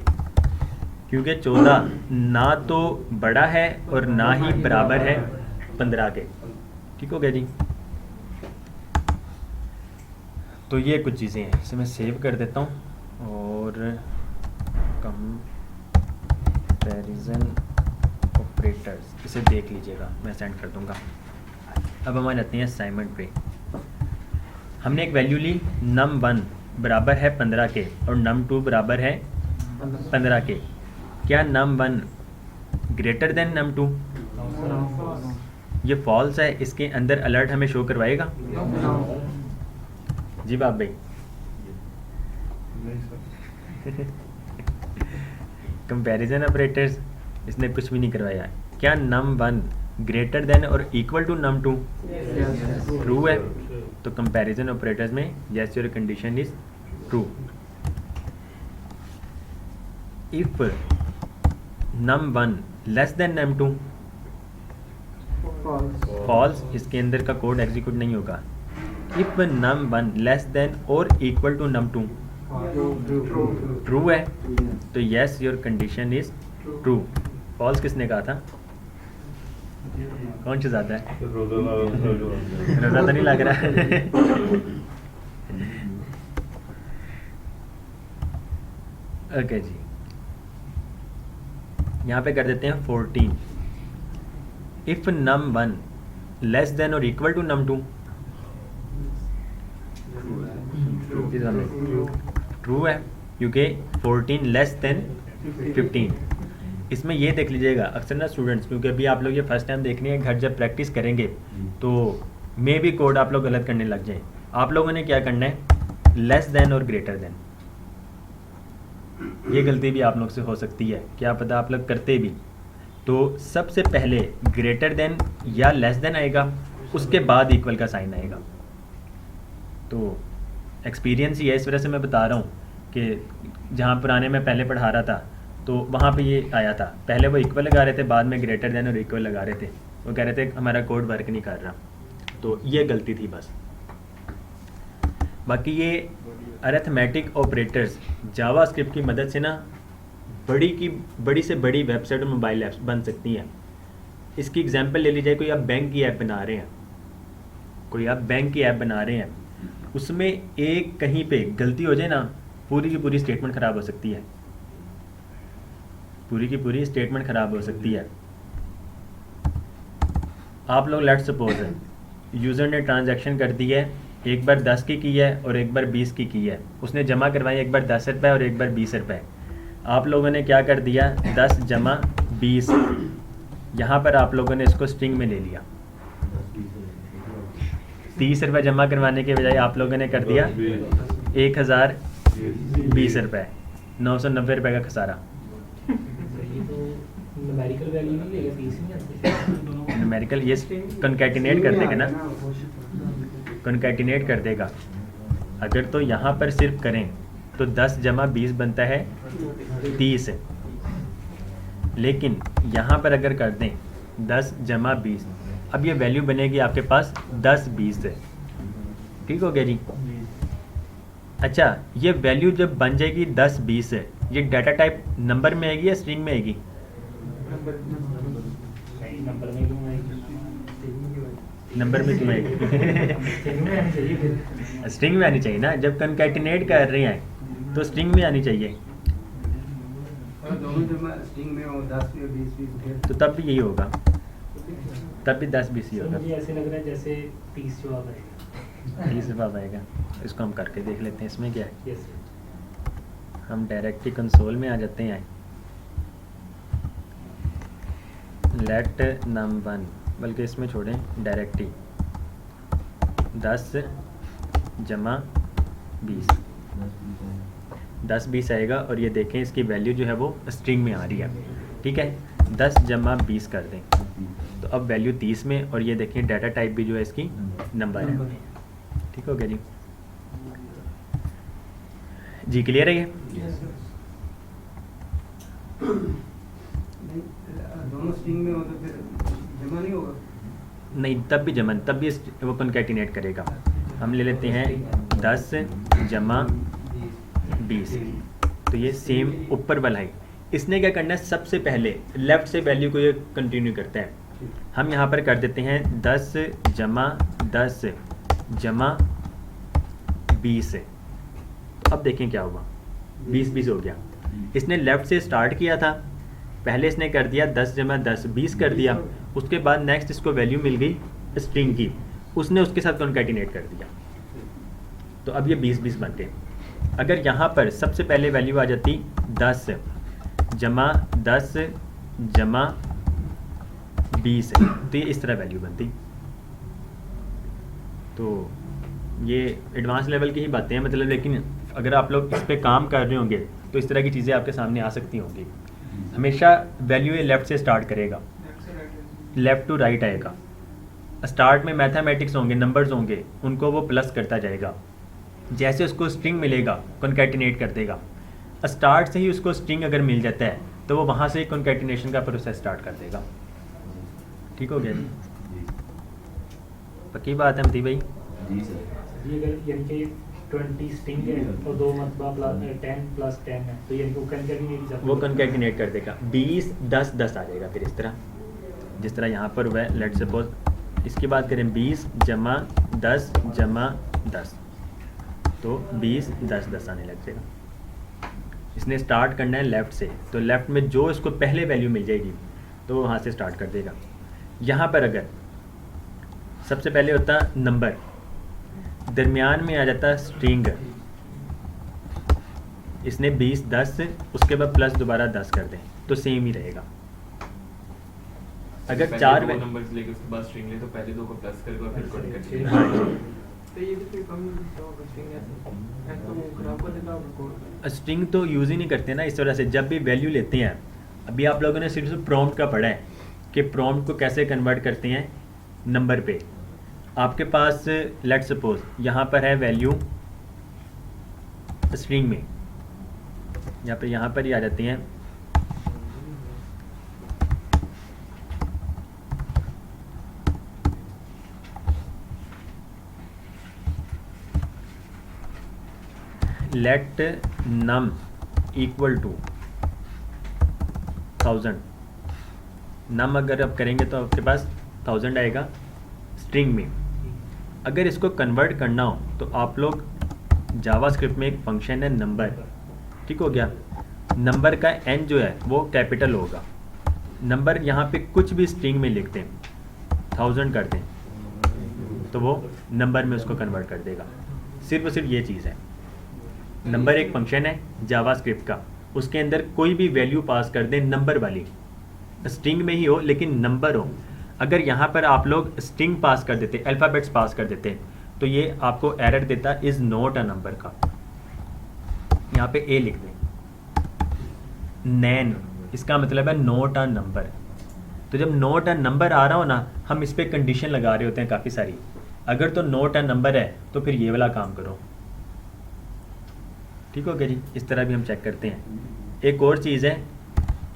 [SPEAKER 1] क्योंकि 14 ना तो बड़ा है और ना ही बराबर है 15 के। ठीक हो गया जी। तो ये कुछ चीज़ें हैं, इसे मैं सेव कर देता हूँ और कंपैरिजन ऑपरेटर्स इसे देख लीजिएगा, मैं सेंड कर दूँगा। अब हम आ जाते हैं असाइनमेंट पे। हमने एक वैल्यू ली num1 बराबर है 15 के और num2 बराबर है 15 के। क्या num1 ग्रेटर देन num2? ये फॉल्स है, इसके अंदर अलर्ट हमें शो करवाएगा? जी बाप भाई। कंपैरिजन ऑपरेटर्स इसने कुछ भी नहीं करवाया। क्या num1 ग्रेटर देन और इक्वल टू num2? ट्रू है, तो कंपैरिजन ऑपरेटर्स में yes your condition is true. If num1 less than num2 false, इसके अंदर का कोड एग्जीक्यूट नहीं होगा। इफ num1 लेस देन और इक्वल टू num2 ट्रू है, तो yes your condition is true. False किसने कहा था? कौन शहजादा है? रोजा तो नहीं लग रहा है। ओके जी, यहाँ पे कर देते हैं 14। इफ num1 लेस देन और इक्वल टू num2 ट्रू है, क्योंकि 14 लेस देन 15। इसमें ये देख लीजिएगा अक्सर ना स्टूडेंट्स, क्योंकि अभी आप लोग ये फर्स्ट टाइम देख रहे हैं, घर जब प्रैक्टिस करेंगे तो मे भी कोड आप लोग गलत करने लग जाएं। आप लोगों ने क्या करना है, लेस देन और ग्रेटर देन, ये गलती भी आप लोग से हो सकती है, क्या पता आप लोग करते भी। तो सबसे पहले ग्रेटर देन या लेस देन आएगा, उसके बाद इक्वल का साइन आएगा। तो एक्सपीरियंस ही है, इस वजह से मैं बता रहा हूँ कि जहाँ पुराने में पहले पढ़ा रहा था तो वहाँ पे ये आया था, पहले वो इक्वल लगा रहे थे, बाद में ग्रेटर देन और इक्वल लगा रहे थे, वो कह रहे थे हमारा कोड वर्क नहीं कर रहा। तो ये गलती थी बस। बाकी ये अरिथमेटिक ऑपरेटर्स जावास्क्रिप्ट की मदद से ना बड़ी से बड़ी वेबसाइट और मोबाइल ऐप्स बन सकती हैं। इसकी एग्जांपल ले लीजिए, कोई आप बैंक की ऐप बना रहे हैं, उसमें एक कहीं पे गलती हो जाए ना, पूरी की पूरी स्टेटमेंट ख़राब हो सकती है, आप लोग लेट्स सपोज है यूज़र ने ट्रांजैक्शन कर दी है, एक बार 10 की है और एक बार 20 की है, उसने जमा करवाई एक बार 10 रुपये और एक बार 20 रुपये। आप लोगों ने क्या कर दिया, 10 जमा 20, यहाँ पर आप लोगों ने इसको स्ट्रिंग में ले लिया। 30 रुपये जमा करवाने के बजाय आप लोगों ने कर दिया 1020 रुपये, 990 रुपये का खसारा। न्यूमेरिकल ये कंकैटिनेट कर देंगे ना, कॉन्कैटिनेट कर देगा। अगर तो यहाँ पर सिर्फ करें तो 10 जमा 20 बनता है 30, लेकिन यहाँ पर अगर कर दें 10 जमा 20, अब ये वैल्यू बनेगी आपके पास 10 20 है। ठीक हो गया जी। अच्छा, ये वैल्यू जब बन जाएगी 10 20 है, ये डाटा टाइप नंबर में आएगी या स्ट्रिंग में आएगी? नंबर में क्यों आएगी? स्ट्रिंग में आनी चाहिए ना, जब कॉन्कैटिनेट कर रहे हैं तो स्ट्रिंग में आनी चाहिए।
[SPEAKER 6] और दोनों जमा स्ट्रिंग में हो 10 या 20 20
[SPEAKER 1] तो तब भी यही होगा, तब भी 10 20 ही होगा।
[SPEAKER 7] मुझे ऐसे लग रहा है जैसे 30 जवाब आएगा।
[SPEAKER 1] 30 जवाब आएगा। इसको हम करके देख लेते हैं इसमें क्या है।
[SPEAKER 7] यस
[SPEAKER 1] हम डायरेक्ट ही कंसोल में आ जाते हैं। लेट नम1, बल्कि इसमें छोड़ें डायरेक्ट ही 10 जमा 20, 10 20 आएगा। और ये देखें इसकी वैल्यू जो है वो स्ट्रिंग में आ रही है। ठीक है, 10 जमा 20 कर दें तो अब वैल्यू 30 में, और ये देखें डाटा टाइप भी जो है इसकी नंबर है। ठीक हो गया जी। जी क्लियर है ये?
[SPEAKER 6] दोनों स्ट्रिंग में हो तो फिर जमा नहीं होगा?
[SPEAKER 1] नहीं, तब भी जमा, तब भी वो कॉन्कैटिनेट करेगा। हम ले लेते हैं 10 जमा 20, तो ये सेम ऊपर वाला है। इसने क्या करना है, सबसे पहले लेफ़्ट से वैल्यू को ये कंटिन्यू करता है। हम यहाँ पर कर देते हैं 10 जमा 10 जमा 20। अब देखें क्या हुआ, 20 20 हो गया। इसने लेफ़्ट से स्टार्ट किया था, पहले इसने कर दिया 10 जमा 10 20 कर दिया, उसके बाद नेक्स्ट इसको वैल्यू मिल गई स्ट्रिंग की, उसने उसके साथ कॉन्कैटिनेट कर दिया, तो अब ये 20 20 बन गए। अगर यहाँ पर सबसे पहले वैल्यू आ जाती 10 जमा 10 जमा 20, तो ये इस तरह वैल्यू बनती। तो ये एडवांस लेवल की ही बातें हैं, मतलब, लेकिन अगर आप लोग इस पे काम कर रहे होंगे तो इस तरह की चीज़ें आपके सामने आ सकती होंगी। हमेशा वैल्यू ये लेफ़्ट से स्टार्ट करेगा, लेफ़्ट टू राइट आएगा। स्टार्ट में मैथमेटिक्स होंगे, नंबर्स होंगे, उनको वो प्लस करता जाएगा। जैसे उसको स्ट्रिंग मिलेगा कॉन्कैटिनेट कर देगा। स्टार्ट से ही उसको स्ट्रिंग अगर मिल जाता है तो वो वहाँ से ही कॉन्कैटिनेशन का प्रोसेस स्टार्ट कर देगा। ठीक हो गया जी? पक्की बात है मती भाई?
[SPEAKER 7] जी अगर यानी कि 20 स्ट्रिंग है और 2 मतलब 10 + 10 है, तो यानी
[SPEAKER 1] वो कॉन्कैटिनेट कर देगा। 20 10 10 आ जाएगा फिर इस तरह, जिस तरह यहाँ पर हुआ है। लेट्स सपोज इसकी बात करें 20 जमा 10 जमा 10, तो 20 10 10 आने लग जाएगा। इसने स्टार्ट करना है लेफ़्ट से, तो लेफ़्ट में जो इसको पहले वैल्यू मिल जाएगी तो वहाँ से स्टार्ट कर देगा। यहाँ पर अगर सबसे पहले होता नंबर, दरमियान में आ जाता स्ट्रिंग, इसने 20 10 उसके बाद प्लस दोबारा 10 कर दें तो सेम ही रहेगा। अगर चार
[SPEAKER 4] नंबर्स लेके उसके बाद स्ट्रिंग ले तो पहले दो को प्लस करके और फिर कॉन्कैटिनेट।
[SPEAKER 1] हाँ,
[SPEAKER 3] तो ये तो कम स्ट्रिंग है तो खराब कर देगा कोड।
[SPEAKER 1] स्ट्रिंग तो यूज़ ही नहीं करते ना इस वजह से। जब भी वैल्यू लेते हैं, अभी आप लोगों ने सिर्फ प्रॉम्प्ट का पढ़ा है कि प्रॉम्प्ट को कैसे कन्वर्ट करते हैं नंबर पे। आपके पास लेट्स सपोज यहाँ पर है वैल्यू स्ट्रिंग में, यहाँ पर ही आ जाती हैं। Let num equal to 1000। Num अगर आप करेंगे तो आपके पास 1000 आएगा स्ट्रिंग में। अगर इसको कन्वर्ट करना हो तो आप लोग जावास्क्रिप्ट में एक फंक्शन है नंबर, ठीक हो गया। नंबर का n जो है वो कैपिटल होगा। नंबर यहाँ पे कुछ भी स्ट्रिंग में लिख दें, 1000 कर दें, तो वो नंबर में उसको कन्वर्ट कर देगा। सिर्फ और सिर्फ ये चीज़ है। नंबर एक फंक्शन है जावास्क्रिप्ट का, उसके अंदर कोई भी वैल्यू पास कर दें नंबर वाली, स्ट्रिंग में ही हो लेकिन नंबर हो। अगर यहाँ पर आप लोग स्ट्रिंग पास कर देते, अल्फ़ाबेट्स पास कर देते, तो ये आपको एरर देता इज़ नॉट अ नंबर का। यहाँ पे ए लिख दें, नैन, इसका मतलब है नॉट अ नंबर। तो जब नॉट अ नंबर आ रहा हो ना, हम इस पर कंडीशन लगा रहे होते हैं काफ़ी सारी अगर तो नोट है नंबर है तो फिर ये वाला काम करो। ठीक हो गया जी। इस तरह भी हम चेक करते हैं। एक और चीज़ है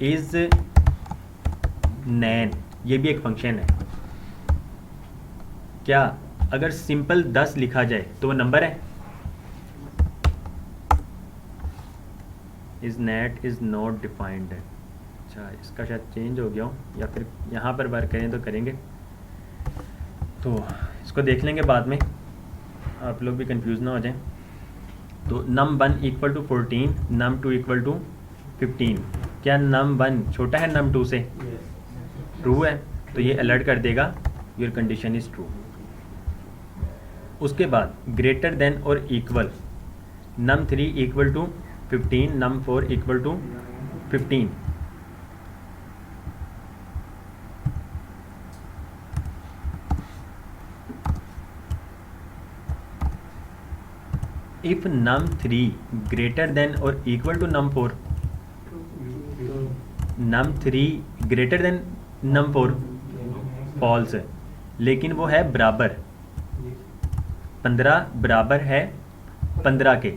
[SPEAKER 1] इज़ नैन, ये भी एक फंक्शन है। क्या अगर सिंपल 10 लिखा जाए तो वो नंबर है? Is net is not defined है। अच्छा, इसका शायद चेंज हो गया हो, या फिर यहाँ पर वर्क करें तो करेंगे, तो इसको देख लेंगे बाद में, आप लोग भी कंफ्यूज ना हो जाएं। तो num1 equal to 14, num2 equal to 15। क्या num1 छोटा है num2 से? ट्रू है, तो ये अलर्ट कर देगा योर कंडीशन इज़ ट्रू। उसके बाद ग्रेटर देन और equal, num3 equal to 15, num4 equal to 15। If num3 greater than और equal to num4, num3 greater than num4 false है, लेकिन वो है बराबर, 15 बराबर है 15 के,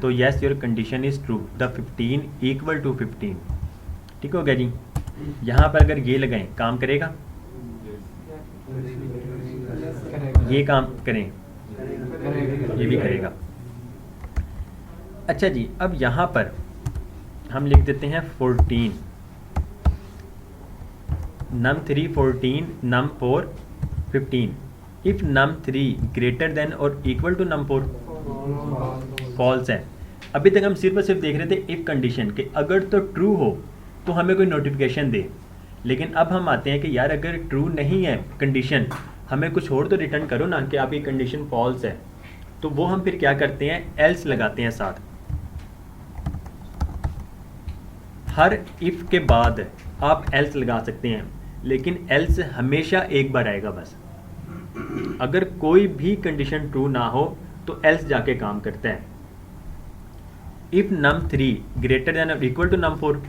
[SPEAKER 1] तो yes your condition is true, the 15 equal to 15। ठीक हो गया जी। यहाँ पर अगर ये लगाएं काम करेगा, ये काम करें, ये भी करेगा। अच्छा जी, अब यहाँ पर हम लिख देते हैं 14, num3 14, num4 15। If num3 greater than और इक्वल टू num4 फॉल्स है। अभी तक हम सिर्फ और सिर्फ देख रहे थे इफ कंडीशन के अगर तो ट्रू हो तो हमें कोई नोटिफिकेशन दे, लेकिन अब हम आते हैं कि यार अगर ट्रू नहीं है कंडीशन, हमें कुछ और तो रिटर्न करो ना कि आपकी कंडीशन फॉल्स है। तो वो हम फिर क्या करते हैं, एल्स लगाते हैं साथ। हर इफ के बाद आप एल्स लगा सकते हैं, लेकिन एल्स हमेशा एक बार आएगा बस। अगर कोई भी कंडीशन ट्रू ना हो तो एल्स जाके काम करता है। इफ num3 ग्रेटर देन और इक्वल टू num4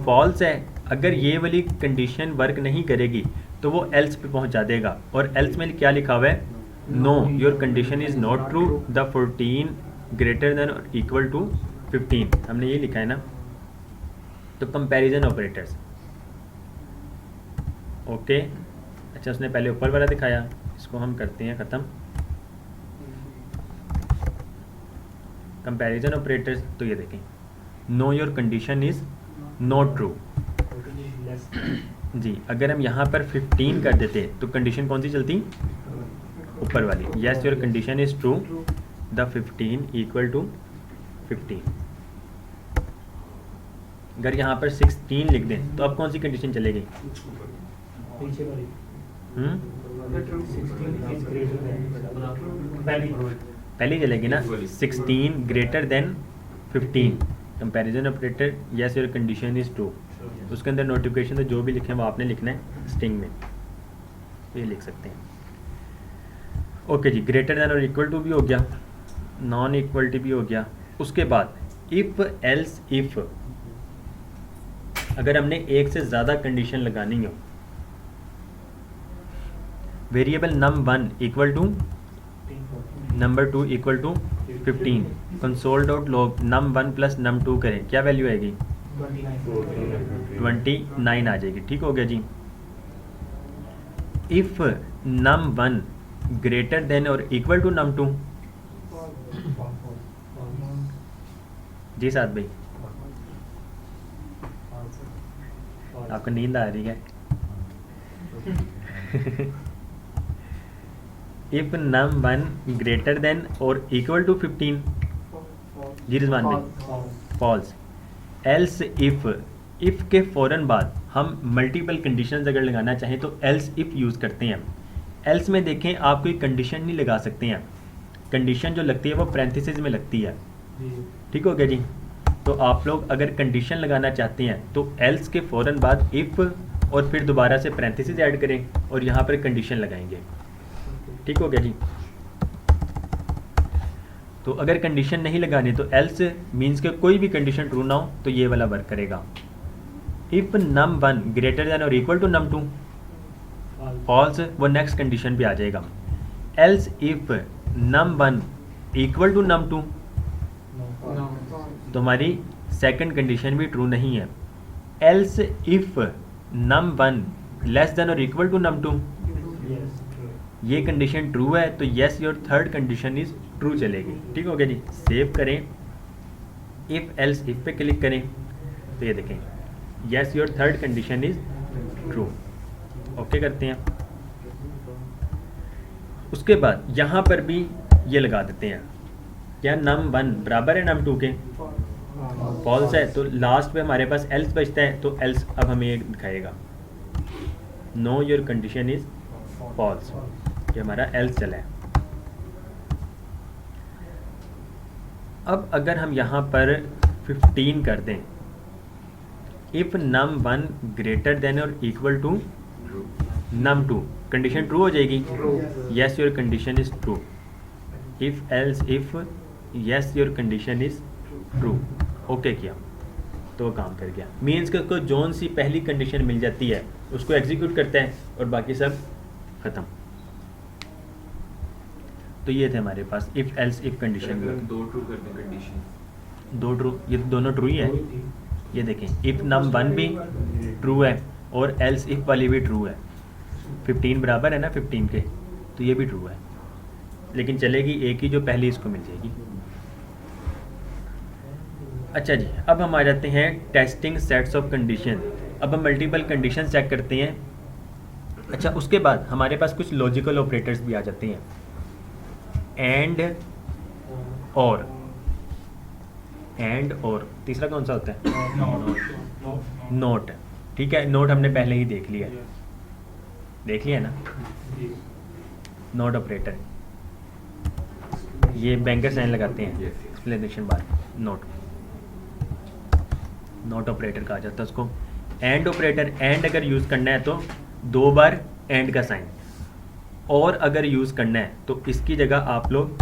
[SPEAKER 1] फॉल्स है, अगर ये वाली कंडीशन वर्क नहीं करेगी तो वो एल्स पे पहुंचा देगा, और एल्स में क्या लिखा हुआ है, no your condition is not true, the 14 greater than और इक्वल टू 15। हमने ये लिखा है ना। तो कंपैरिजन ऑपरेटर्स, ओके। अच्छा, उसने पहले ऊपर वाला दिखाया, इसको हम करते हैं ख़त्म। कंपैरिजन ऑपरेटर्स, तो ये देखें, no your condition is not true जी। अगर हम यहाँ पर 15 कर देते तो कंडीशन कौन सी चलती, ऊपर वाली, yes your condition is true, the 15 equal to 15। अगर यहाँ पर 16 लिख दें तो अब कौन सी कंडीशन चलेगी,
[SPEAKER 7] पीछे वाली 16 is greater than
[SPEAKER 1] पहले चलेगी ना, 16 greater than 15। Comparison operator, yes your condition is true, उसके अंदर नोटिफिकेशन तो जो भी लिखे हैं वो आपने लिखना है स्ट्रिंग में, तो ये लिख सकते हैं। ओके जी, ग्रेटर देन और इक्वल टू भी हो गया, नॉन इक्वलिटी भी हो गया। उसके बाद इफ़ एल्स इफ़, अगर हमने एक से ज़्यादा कंडीशन लगानी हो, variable num1 equal to num2 equal to 15, console dot log num1 plus num2 करें, क्या वैल्यू आएगी, 29 आ जाएगी। ठीक हो गया जी। इफ num1 ग्रेटर देन और इक्वल टू num2, जी साथ भाई, आपको नींद आ रही है। इफ num1 ग्रेटर देन और इक्वल टू 15, जी रिजवान भाई, फॉल्स। एल्स इफ के फ़ौरन बाद हम मल्टीपल कंडीशंस अगर लगाना चाहें तो एल्स इफ यूज़ करते हैं। एल्स में देखें आप कोई कंडीशन नहीं लगा सकते हैं, कंडीशन जो लगती है वो पैरेंथेसिस में लगती है। ठीक हो गया जी। तो आप लोग अगर कंडीशन लगाना चाहते हैं तो एल्स के फ़ौरन बाद इफ़ और फिर दोबारा से पैरेंथेसिस ऐड करें और यहाँ पर कंडीशन लगाएंगे। ठीक हो गया जी। तो अगर कंडीशन नहीं लगानी तो एल्स मीन्स के कोई भी कंडीशन ट्रू ना हो तो ये वाला वर्क करेगा। इफ़ num1 ग्रेटर देन और इक्वल टू num2, फॉल्स, वो नेक्स्ट कंडीशन पे आ जाएगा। Else if num1 equal to num2 तो हमारी सेकंड कंडीशन भी ट्रू नहीं है। Else if num1 less than और इक्वल टू num2 ये कंडीशन ट्रू है तो yes your third condition is true चलेगी। ठीक हो गया जी। सेव करें, इफ एल्स इफ पे क्लिक करें तो ये देखें yes your third condition is true. Okay करते हैं। उसके बाद यहाँ पर भी ये लगा देते हैं, क्या num1 बराबर है num2 के, फॉल्स है तो लास्ट पे हमारे पास एल्स बचता है, तो एल्स अब हमें ये दिखाएगा no your condition is false, कि हमारा एल्स चला है। अब अगर हम यहाँ पर 15 कर दें, इफ num1 ग्रेटर देन और equal to num2 condition true हो जाएगी। Yes your condition is true. If else if yes your condition is true. Okay किया तो वो काम कर गया। मीन्स कि उसको जोन सी पहली कंडीशन मिल जाती है उसको एग्जीक्यूट करता है और बाकी सब ख़त्म। तो ये थे हमारे पास इफ एल्स इफ कंडीशन।
[SPEAKER 4] दो ट्रू कर दें कंडीशन,
[SPEAKER 1] दो ट्रू, ये तो दोनों ट्रू ही है। ये देखें इफ num1 भी ट्रू है और एल्स इफ वाली भी ट्रू है। 15 बराबर है ना 15 के, तो ये भी ट्रू है, लेकिन चलेगी एक ही जो पहली इसको मिल जाएगी। अच्छा जी, अब हम आ जाते हैं टेस्टिंग सेट्स ऑफ कंडीशन। अब हम मल्टीपल कंडीशन चेक करते हैं। अच्छा, उसके बाद हमारे पास कुछ लॉजिकल ऑपरेटर्स भी आ जाते हैं, एंड और तीसरा कौन सा होता है? नोट। ठीक है, नोट हमने पहले ही देख लिया ना, नोट ऑपरेटर, ये बैंकर साइन लगाते हैं, एक्सप्लेनेशन बार नोट ऑपरेटर कहा जाता है उसको। एंड ऑपरेटर, एंड अगर यूज़ करना है तो 2 बार एंड का साइन, और अगर यूज़ करना है तो इसकी जगह आप लोग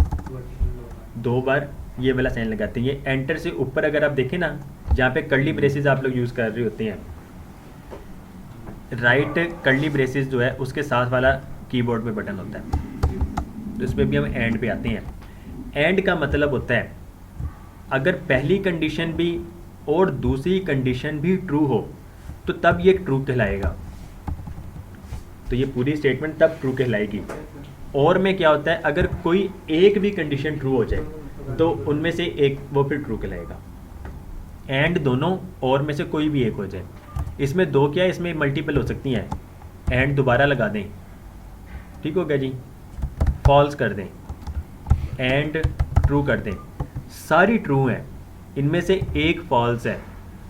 [SPEAKER 1] 2 बार ये वाला साइन लगाते हैं। ये एंटर से ऊपर अगर आप देखें ना, जहाँ पे कर्ली ब्रेसेस आप लोग यूज़ कर रहे होते हैं, राइट कर्ली ब्रेसेस जो है उसके साथ वाला कीबोर्ड पे बटन होता है, तो इस पर भी हम एंड पे आते हैं। एंड का मतलब होता है अगर पहली कंडीशन भी और दूसरी कंडीशन भी ट्रू हो तो तब ये ट्रू कहलाएगा, तो ये पूरी स्टेटमेंट तब ट्रू कहलाएगी। और में क्या होता है, अगर कोई एक भी कंडीशन ट्रू हो जाए तो उनमें से एक वो फिर ट्रू कहलाएगा। एंड दोनों और में से कोई भी एक हो जाए। इसमें 2 क्या है, इसमें मल्टीपल हो सकती हैं। एंड दोबारा लगा दें, ठीक हो गया जी, फॉल्स कर दें, एंड ट्रू कर दें, सारी ट्रू हैं, इनमें से एक फॉल्स है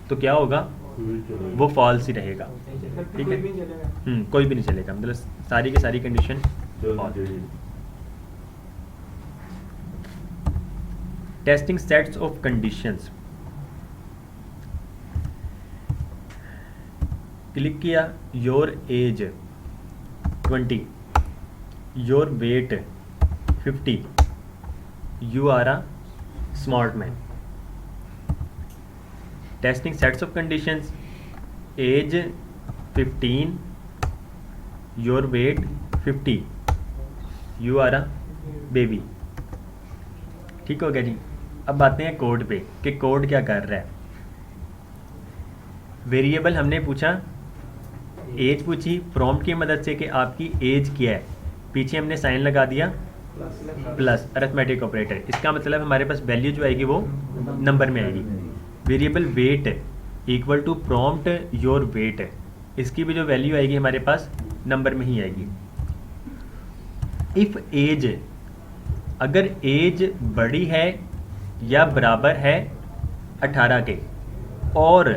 [SPEAKER 1] तो क्या होगा, वो फॉल्स ही रहेगा। ठीक है, कोई भी नहीं चलेगा, मतलब सारी की सारी condition false. Testing sets of conditions. Click किया, your age 20, your weight 50, you are a smart man. Testing sets of conditions, age 15, your weight 50, you are a baby. ठीक हो गया जी। अब आते हैं कोड पे कि कोड क्या कर रहा है। वेरिएबल हमने पूछा, एज पूछी प्रॉम्प्ट की मदद से कि आपकी एज क्या है, पीछे हमने साइन लगा दिया प्लस अरिथमेटिक ऑपरेटर। इसका मतलब हमारे पास वैल्यू जो आएगी वो नंबर में आएगी। Variable weight equal to prompt your weight, इसकी भी जो वैल्यू आएगी हमारे पास नंबर में ही आएगी। इफ़ एज, अगर एज बड़ी है या बराबर है 18 के और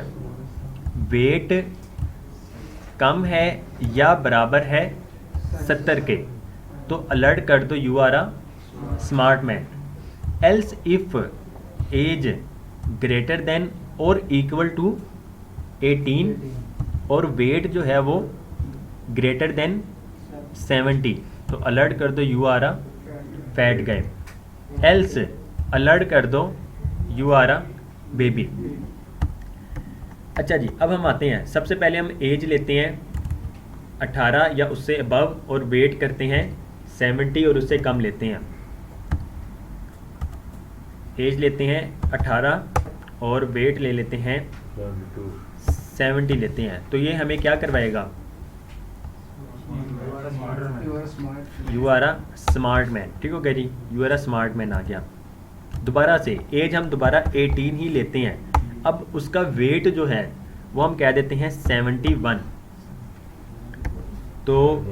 [SPEAKER 1] वेट कम है या बराबर है 70 के, तो अलर्ट कर दो you are a smart man. Else if age greater than और इक्वल टू 18 और वेट जो है वो ग्रेटर देन 70, तो अलर्ट कर दो you are a fat guy. Else alert कर दो यू आर अ बेबी। अच्छा जी, अब हम आते हैं, सबसे पहले हम एज लेते हैं 18 या उससे अबव और वेट करते हैं 70 और उससे कम लेते हैं, एज लेते हैं 18 और वेट ले लेते हैं 70 लेते हैं, तो ये हमें क्या करवाएगा, you are a smart man. ठीक हो गया जी, you are a smart man आ गया। दोबारा से एज हम दोबारा 18 ही लेते हैं, अब उसका वेट जो है वो हम कह देते हैं 71। तो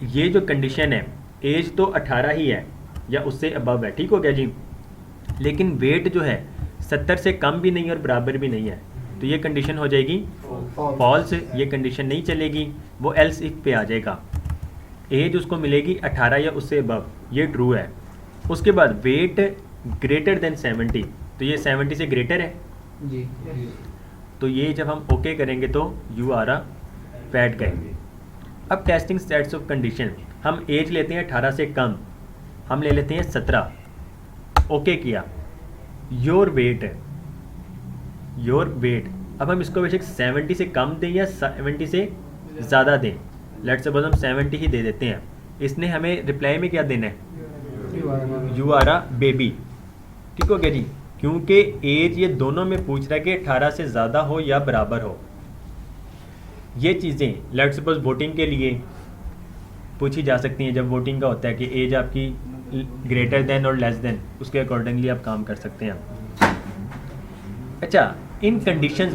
[SPEAKER 1] ये जो कंडीशन है, एज तो 18 ही है या उससे अबव है, ठीक हो गया जी, लेकिन वेट जो है 70 से कम भी नहीं और बराबर भी नहीं है, तो ये कंडीशन हो जाएगी फॉल्स, ये कंडीशन नहीं चलेगी, वो एल्स इफ पे आ जाएगा। एज उसको मिलेगी 18 या उससे अबव, ये ट्रू है। उसके बाद वेट ग्रेटर देन 70, तो ये 70 से ग्रेटर है
[SPEAKER 6] जी।
[SPEAKER 1] तो ये जब हम ओके करेंगे तो यू आर अ फैट गाय। अब टेस्टिंग सेट्स ऑफ कंडीशन, हम एज लेते हैं 18 से कम, हम ले लेते हैं 17, ओके किया। योर वेट, योर वेट, अब हम इसको बेशक 70 से कम दें या 70 से ज़्यादा दें, लेट्स सपोज हम 70 ही दे देते हैं, इसने हमें रिप्लाई में क्या देना है, यू आर अ बेबी। ठीक हो गया जी, क्योंकि एज ये दोनों में पूछ रहा है कि 18 से ज़्यादा हो या बराबर हो। ये चीज़ें लेट्स सपोज वोटिंग के लिए पूछी जा सकती हैं, जब वोटिंग का होता है कि एज आपकी ग्रेटर देन और लेस देन, उसके अकॉर्डिंगली आप काम कर सकते हैं। अच्छा, इन कंडीशंस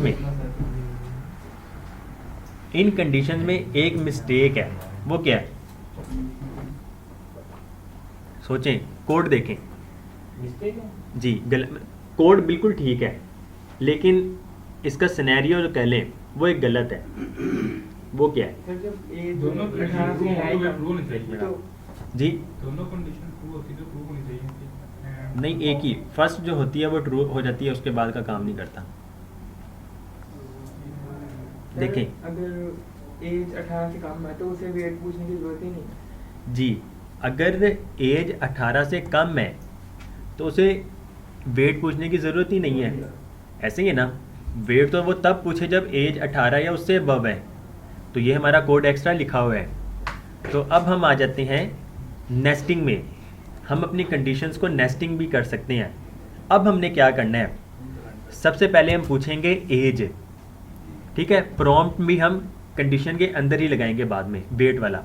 [SPEAKER 1] में एक मिस्टेक है, वो क्या है, सोचें, कोड देखें
[SPEAKER 7] मिस्टेक है
[SPEAKER 1] जी, कोड बिल्कुल ठीक है, लेकिन इसका सिनेरियो जो कह लें वो एक गलत है। वो क्या है
[SPEAKER 8] सर जब एज
[SPEAKER 5] दोनों
[SPEAKER 8] 18 से हाई
[SPEAKER 5] ट्रू होनी चाहिए
[SPEAKER 8] तो
[SPEAKER 1] जी,
[SPEAKER 5] दोनों कंडीशन ट्रू होती तो ट्रू होनी चाहिए।
[SPEAKER 1] नहीं, एक ही फर्स्ट जो होती है वो ट्रू हो जाती है, उसके बाद का काम नहीं करता। देखें
[SPEAKER 8] अगर एज 18 से कम है तो उसे वेट पूछने की जरूरत ही नहीं।
[SPEAKER 1] जी, अगर एज 18 से कम है तो उसे वेट पूछने की ज़रूरत ही नहीं है, ऐसे ही है ना। वेट तो वो तब पूछे जब एज 18 या उससे अबव है, तो ये हमारा कोड एक्स्ट्रा लिखा हुआ है। तो अब हम आ जाते हैं नेस्टिंग में, हम अपनी कंडीशंस को नेस्टिंग भी कर सकते हैं। अब हमने क्या करना है, सबसे पहले हम पूछेंगे एज, ठीक है, प्रॉम्प्ट भी हम कंडीशन के अंदर ही लगाएंगे बाद में, वेट वाला।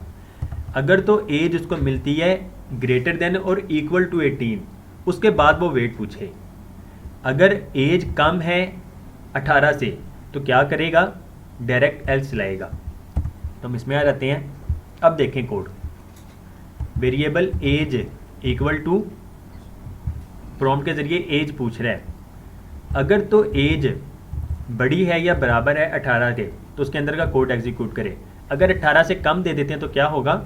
[SPEAKER 1] अगर तो एज उसको मिलती है ग्रेटर देन और इक्वल टू 18, उसके बाद वो वेट पूछे। अगर एज कम है 18 से तो क्या करेगा, डायरेक्ट एल्स लाएगा। तो हम इसमें आ जाते हैं। अब देखें code, variable age equal to, prompt के ज़रिए एज पूछ रहा है। अगर तो एज बड़ी है या बराबर है 18 के तो उसके अंदर का कोड एग्जीक्यूट करे। अगर 18 से कम दे देते हैं तो क्या होगा,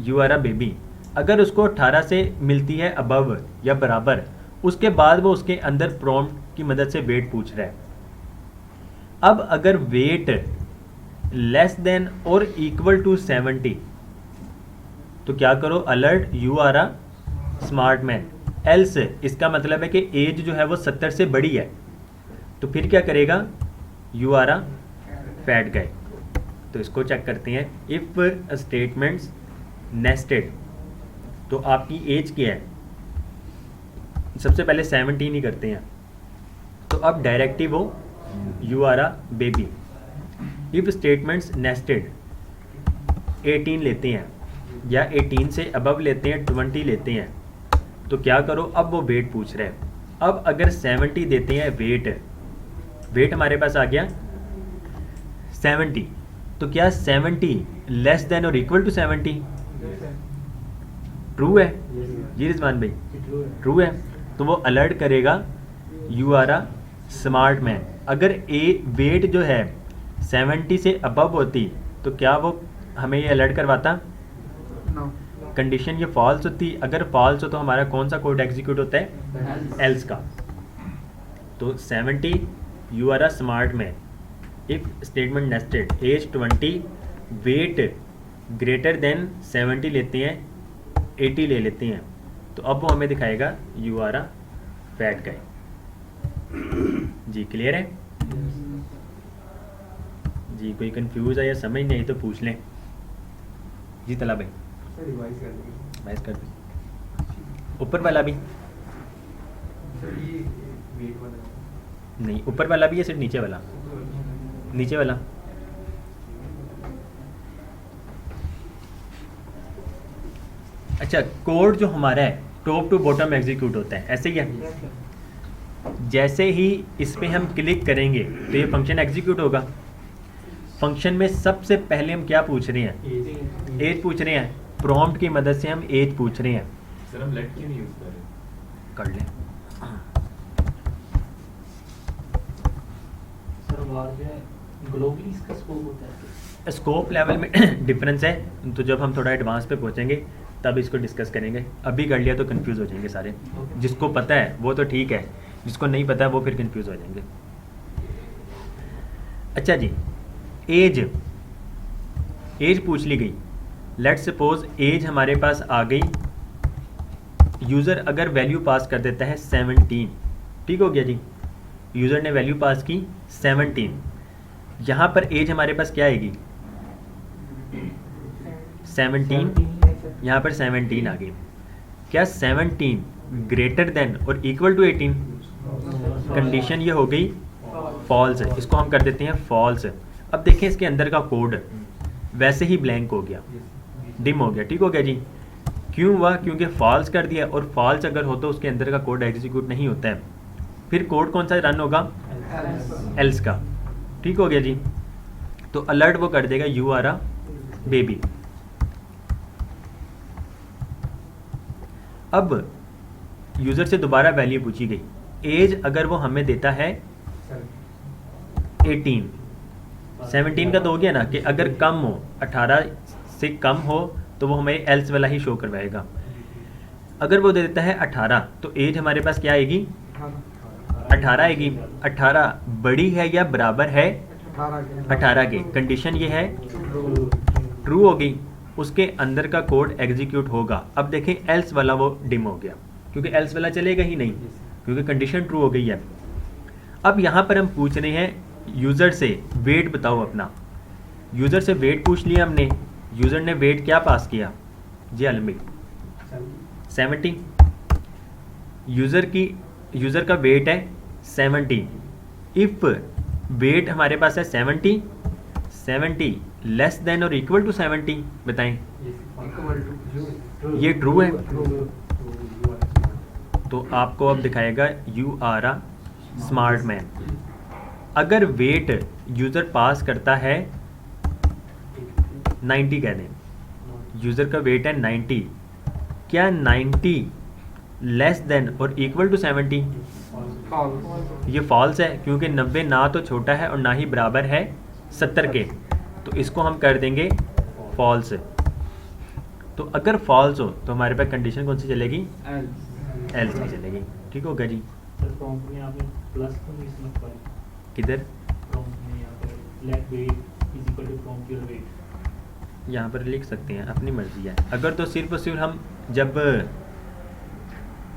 [SPEAKER 1] यू आर अ बेबी। अगर उसको 18 से मिलती है अबव या बराबर, उसके बाद वो उसके अंदर प्रॉम्प्ट की मदद से वेट पूछ रहा है। अब अगर वेट लेस देन और इक्वल टू 70 तो क्या करो, alert you are a smart man. Else इसका मतलब है कि एज जो है वो 70 से बड़ी है, तो फिर क्या करेगा, यू आर अ फैट गाय। तो इसको चेक करते हैं, इफ स्टेटमेंट्स नेस्टेड, तो आपकी एज क्या है, सबसे पहले 17 ही करते हैं। तो अब डायरेक्टिव हो you are a baby. If statements nested 18 लेते हैं या 18 से अबव लेते हैं, 20 लेते हैं, तो क्या करो, अब वो वेट पूछ रहे हैं। अब अगर 70 देते हैं वेट हमारे पास आ गया 70, तो क्या 70 लेस देन और इक्वल टू 70 ट्रू है जी रिजवान भाई, ट्रू है। तो वो अलर्ट करेगा you are a smart man. अगर वेट जो है 70 से अबव होती तो क्या वो हमें ये अलर्ट करवाता, कंडीशन ये फॉल्स होती। अगर फॉल्स हो तो हमारा कौन सा कोड एग्जीक्यूट होता है, एल्स का। तो 70 you are a smart man. If statement nested, age 20, weight greater than 70 लेते हैं, 80 ले लेते हैं, तो अब वो हमें दिखाएगा you are a fat guy. जी क्लियर है जी कोई कंफ्यूज है या समझ नहीं आई तो पूछ लें। जी तला भाई
[SPEAKER 6] सर रिवाइज कर देंगे
[SPEAKER 1] मैच कर दें। ऊपर वाला भी
[SPEAKER 6] सर ये वेट वाला
[SPEAKER 1] नहीं, ऊपर वाला भी है सिर्फ नीचे वाला? नीचे वाला अच्छा। कोड जो हमारा है टॉप टू बॉटम एग्जीक्यूट होता है, ऐसे ही है। जैसे ही इस पे हम क्लिक करेंगे तो ये फंक्शन एग्जीक्यूट होगा। फंक्शन में सबसे पहले हम क्या पूछ रहे हैं? एज पूछ रहे हैं। प्रॉम्प्ट की मदद से हम एज पूछ रहे हैं।
[SPEAKER 4] सर हम लेट क्यों नहीं यूज कर रहे?
[SPEAKER 1] कर लें।
[SPEAKER 7] सर वार में ग्लोबली इसका स्कोप होता है?
[SPEAKER 1] स्कोप लेवल में डिफरेंस है, तो जब हम थोड़ा एडवांस पे पहुंचेंगे तब इसको डिस्कस करेंगे। अभी कर लिया तो कंफ्यूज हो जाएंगे सारे। जिसको पता है वो तो ठीक है, जिसको नहीं पता है वो फिर कंफ्यूज हो जाएंगे। अच्छा जी, एज पूछ ली गई। लेट्स सपोज एज हमारे पास आ गई। यूज़र अगर वैल्यू पास कर देता है 17, ठीक हो गया जी। यूज़र ने वैल्यू पास की 17। यहाँ पर एज हमारे पास क्या आएगी? 17। यहाँ पर 17 आ गई। क्या 17 ग्रेटर देन और इक्वल टू 18? कंडीशन ये हो गई फॉल्स। इसको हम कर देते हैं फॉल्स। अब देखें इसके अंदर का कोड वैसे ही ब्लैंक हो गया, डिम हो गया, ठीक हो गया जी। क्यों हुआ? क्योंकि फॉल्स कर दिया, और फॉल्स अगर हो तो उसके अंदर का कोड एग्जीक्यूट नहीं होता है। फिर कोड कौन सा रन होगा? एल्स का, ठीक हो गया जी। तो अलर्ट वो कर देगा यू आर अ बेबी। अब यूज़र से दोबारा वैल्यू पूछी गई। एज अगर वो हमें देता है 18, 17 का तो हो गया ना, कि अगर कम हो, 18 से कम हो तो वो हमें एल्स वाला ही शो करवाएगा। अगर वो दे देता है 18 तो एज हमारे पास क्या आएगी? 18 आएगी। 18 बड़ी है या बराबर है 18 के? कंडीशन ये है ट्रू हो गई। उसके अंदर का कोड एग्जीक्यूट होगा। अब देखें एल्स वाला वो डिम हो गया, क्योंकि एल्स वाला चलेगा ही नहीं, क्योंकि कंडीशन ट्रू हो गई है। अब यहाँ पर हम पूछ रहे हैं यूज़र से वेट बताओ अपना। यूज़र से वेट पूछ लिया हमने। यूज़र ने वेट क्या पास किया जी आलम भाई? 70। यूज़र का वेट है 70। इफ़ वेट हमारे पास है 70 लेस देन और इक्वल टू 70, बताएं। ये ट्रू है तो आपको अब दिखाएगा you are a smart man. अगर वेट यूज़र पास करता है 90, कह दें यूज़र का वेट है 90, क्या 90 लेस देन और इक्वल टू 70? ये फॉल्स है, क्योंकि 90 ना तो छोटा है और ना ही बराबर है 70 के। तो इसको हम कर देंगे फॉल्स। तो अगर फॉल्स हो तो हमारे पास कंडीशन कौन सी चलेगी? एल्स नहीं चलेगी, ठीक होगा जी।
[SPEAKER 7] सर प्रॉम्प्ट में आपने प्लस तो नहीं समझ पाए?
[SPEAKER 1] किधर?
[SPEAKER 7] प्रॉम्प्ट में यहाँ पर let weight is equal to prompt your weight.
[SPEAKER 1] यहाँ पर लिख सकते हैं, अपनी मर्जी है। अगर तो सिर्फ और सिर्फ हम जब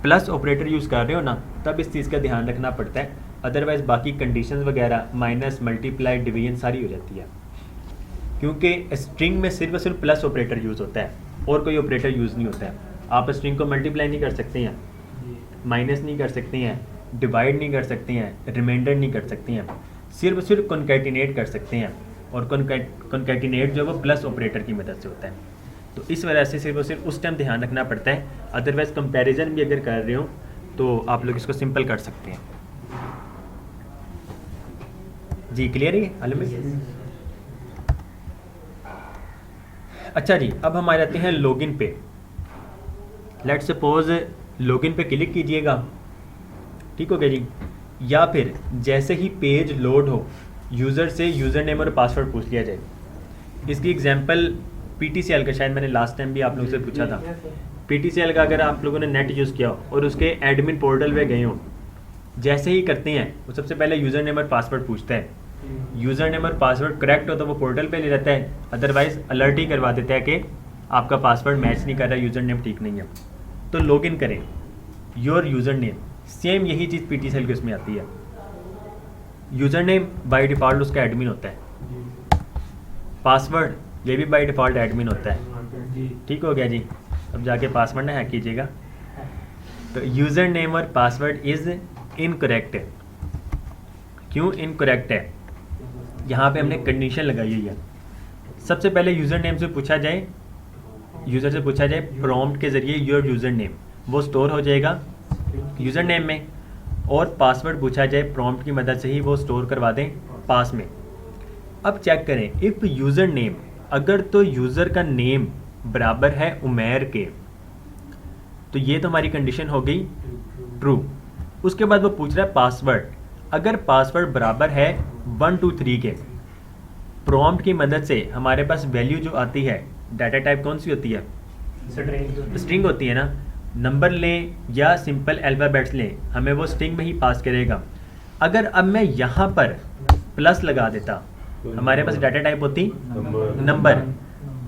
[SPEAKER 1] प्लस ऑपरेटर यूज़ कर रहे हो ना, तब इस चीज़ का ध्यान रखना पड़ता है। अदरवाइज़ बाकी कंडीशंस वगैरह माइनस, मल्टीप्लाई, डिवीजन सारी हो जाती है, क्योंकि स्ट्रिंग में सिर्फ और सिर्फ प्लस ऑपरेटर यूज़ होता है और कोई ऑपरेटर यूज़ नहीं होता है। आप स्ट्रिंग को मल्टीप्लाई नहीं कर सकते हैं, माइनस नहीं कर सकते हैं, डिवाइड नहीं कर सकते हैं, रिमाइंडर नहीं कर सकते हैं। सिर्फ कॉन्कैटिनेट कर सकते हैं, और कॉन्कैटिनेट जो है वो प्लस ऑपरेटर की मदद से होता है। तो इस वजह से सिर्फ और सिर्फ उस टाइम ध्यान रखना पड़ता है। अदरवाइज़ कंपैरिजन भी अगर कर रहे हो तो आप लोग इसको सिंपल कर सकते हैं। जी क्लियर है आलम भाई? अच्छा जी, अब हम आ जाते हैं लॉगिन पे। लेट्स सपोज लॉगिन पे क्लिक कीजिएगा, ठीक हो गया जी। या फिर जैसे ही पेज लोड हो, यूज़र से यूज़र नेम और पासवर्ड पूछ लिया जाए। इसकी एग्जांपल PTCL का शायद मैंने लास्ट टाइम भी आप लोगों से पूछा था। PTCL का अगर आप लोगों ने नेट यूज़ किया हो और उसके एडमिन पोर्टल पे गए हो, जैसे ही करते हैं वो सबसे पहले यूज़र नेम और पासवर्ड पूछता है। यूज़र नेम और पासवर्ड करेक्ट हो तो वो पोर्टल पे ले रहता है, अदरवाइज़ अलर्ट ही करवा देता है कि आपका पासवर्ड मैच नहीं कर रहा, यूज़र नेम ठीक नहीं है। तो लॉगिन करें योर यूज़र नेम, सेम यही चीज़ PTCL के उसमें आती है। यूज़र नेम बाय डिफ़ॉल्ट उसका एडमिन होता है, पासवर्ड ये भी बाय डिफ़ॉल्ट एडमिन होता है,
[SPEAKER 7] जी
[SPEAKER 1] ठीक हो गया जी। अब जाके पासवर्ड ना हैक कीजिएगा। तो यूज़र नेम और पासवर्ड इज़ इनकरेक्ट। क्यों इनकरेक्ट है? यहाँ पे हमने कंडीशन लगाई हुई है। सबसे पहले यूज़र नेम से पूछा जाए, यूज़र से पूछा जाए प्रॉम्प्ट के ज़रिए योर यूज़र नेम, वो स्टोर हो जाएगा यूज़र नेम में, और पासवर्ड पूछा जाए प्रॉम्प्ट की मदद से ही वो स्टोर करवा दें पास में। अब चेक करें इफ़ यूज़र नेम, अगर तो यूज़र का नेम बराबर है उमैर के, तो ये तो हमारी कंडीशन हो गई ट्रू। उसके बाद वो पूछ रहा है पासवर्ड, अगर पासवर्ड बराबर है 1 2 3 के, प्रॉम्प्ट की मदद से हमारे पास वैल्यू जो आती है, डाटा टाइप कौन सी होती है? स्ट्रिंग होती है ना। नंबर लें या सिंपल अल्फ़ाबेट्स लें, हमें वो स्ट्रिंग में ही पास करेगा। अगर अब मैं यहाँ पर प्लस लगा देता, हमारे पास डाटा टाइप होती नंबर,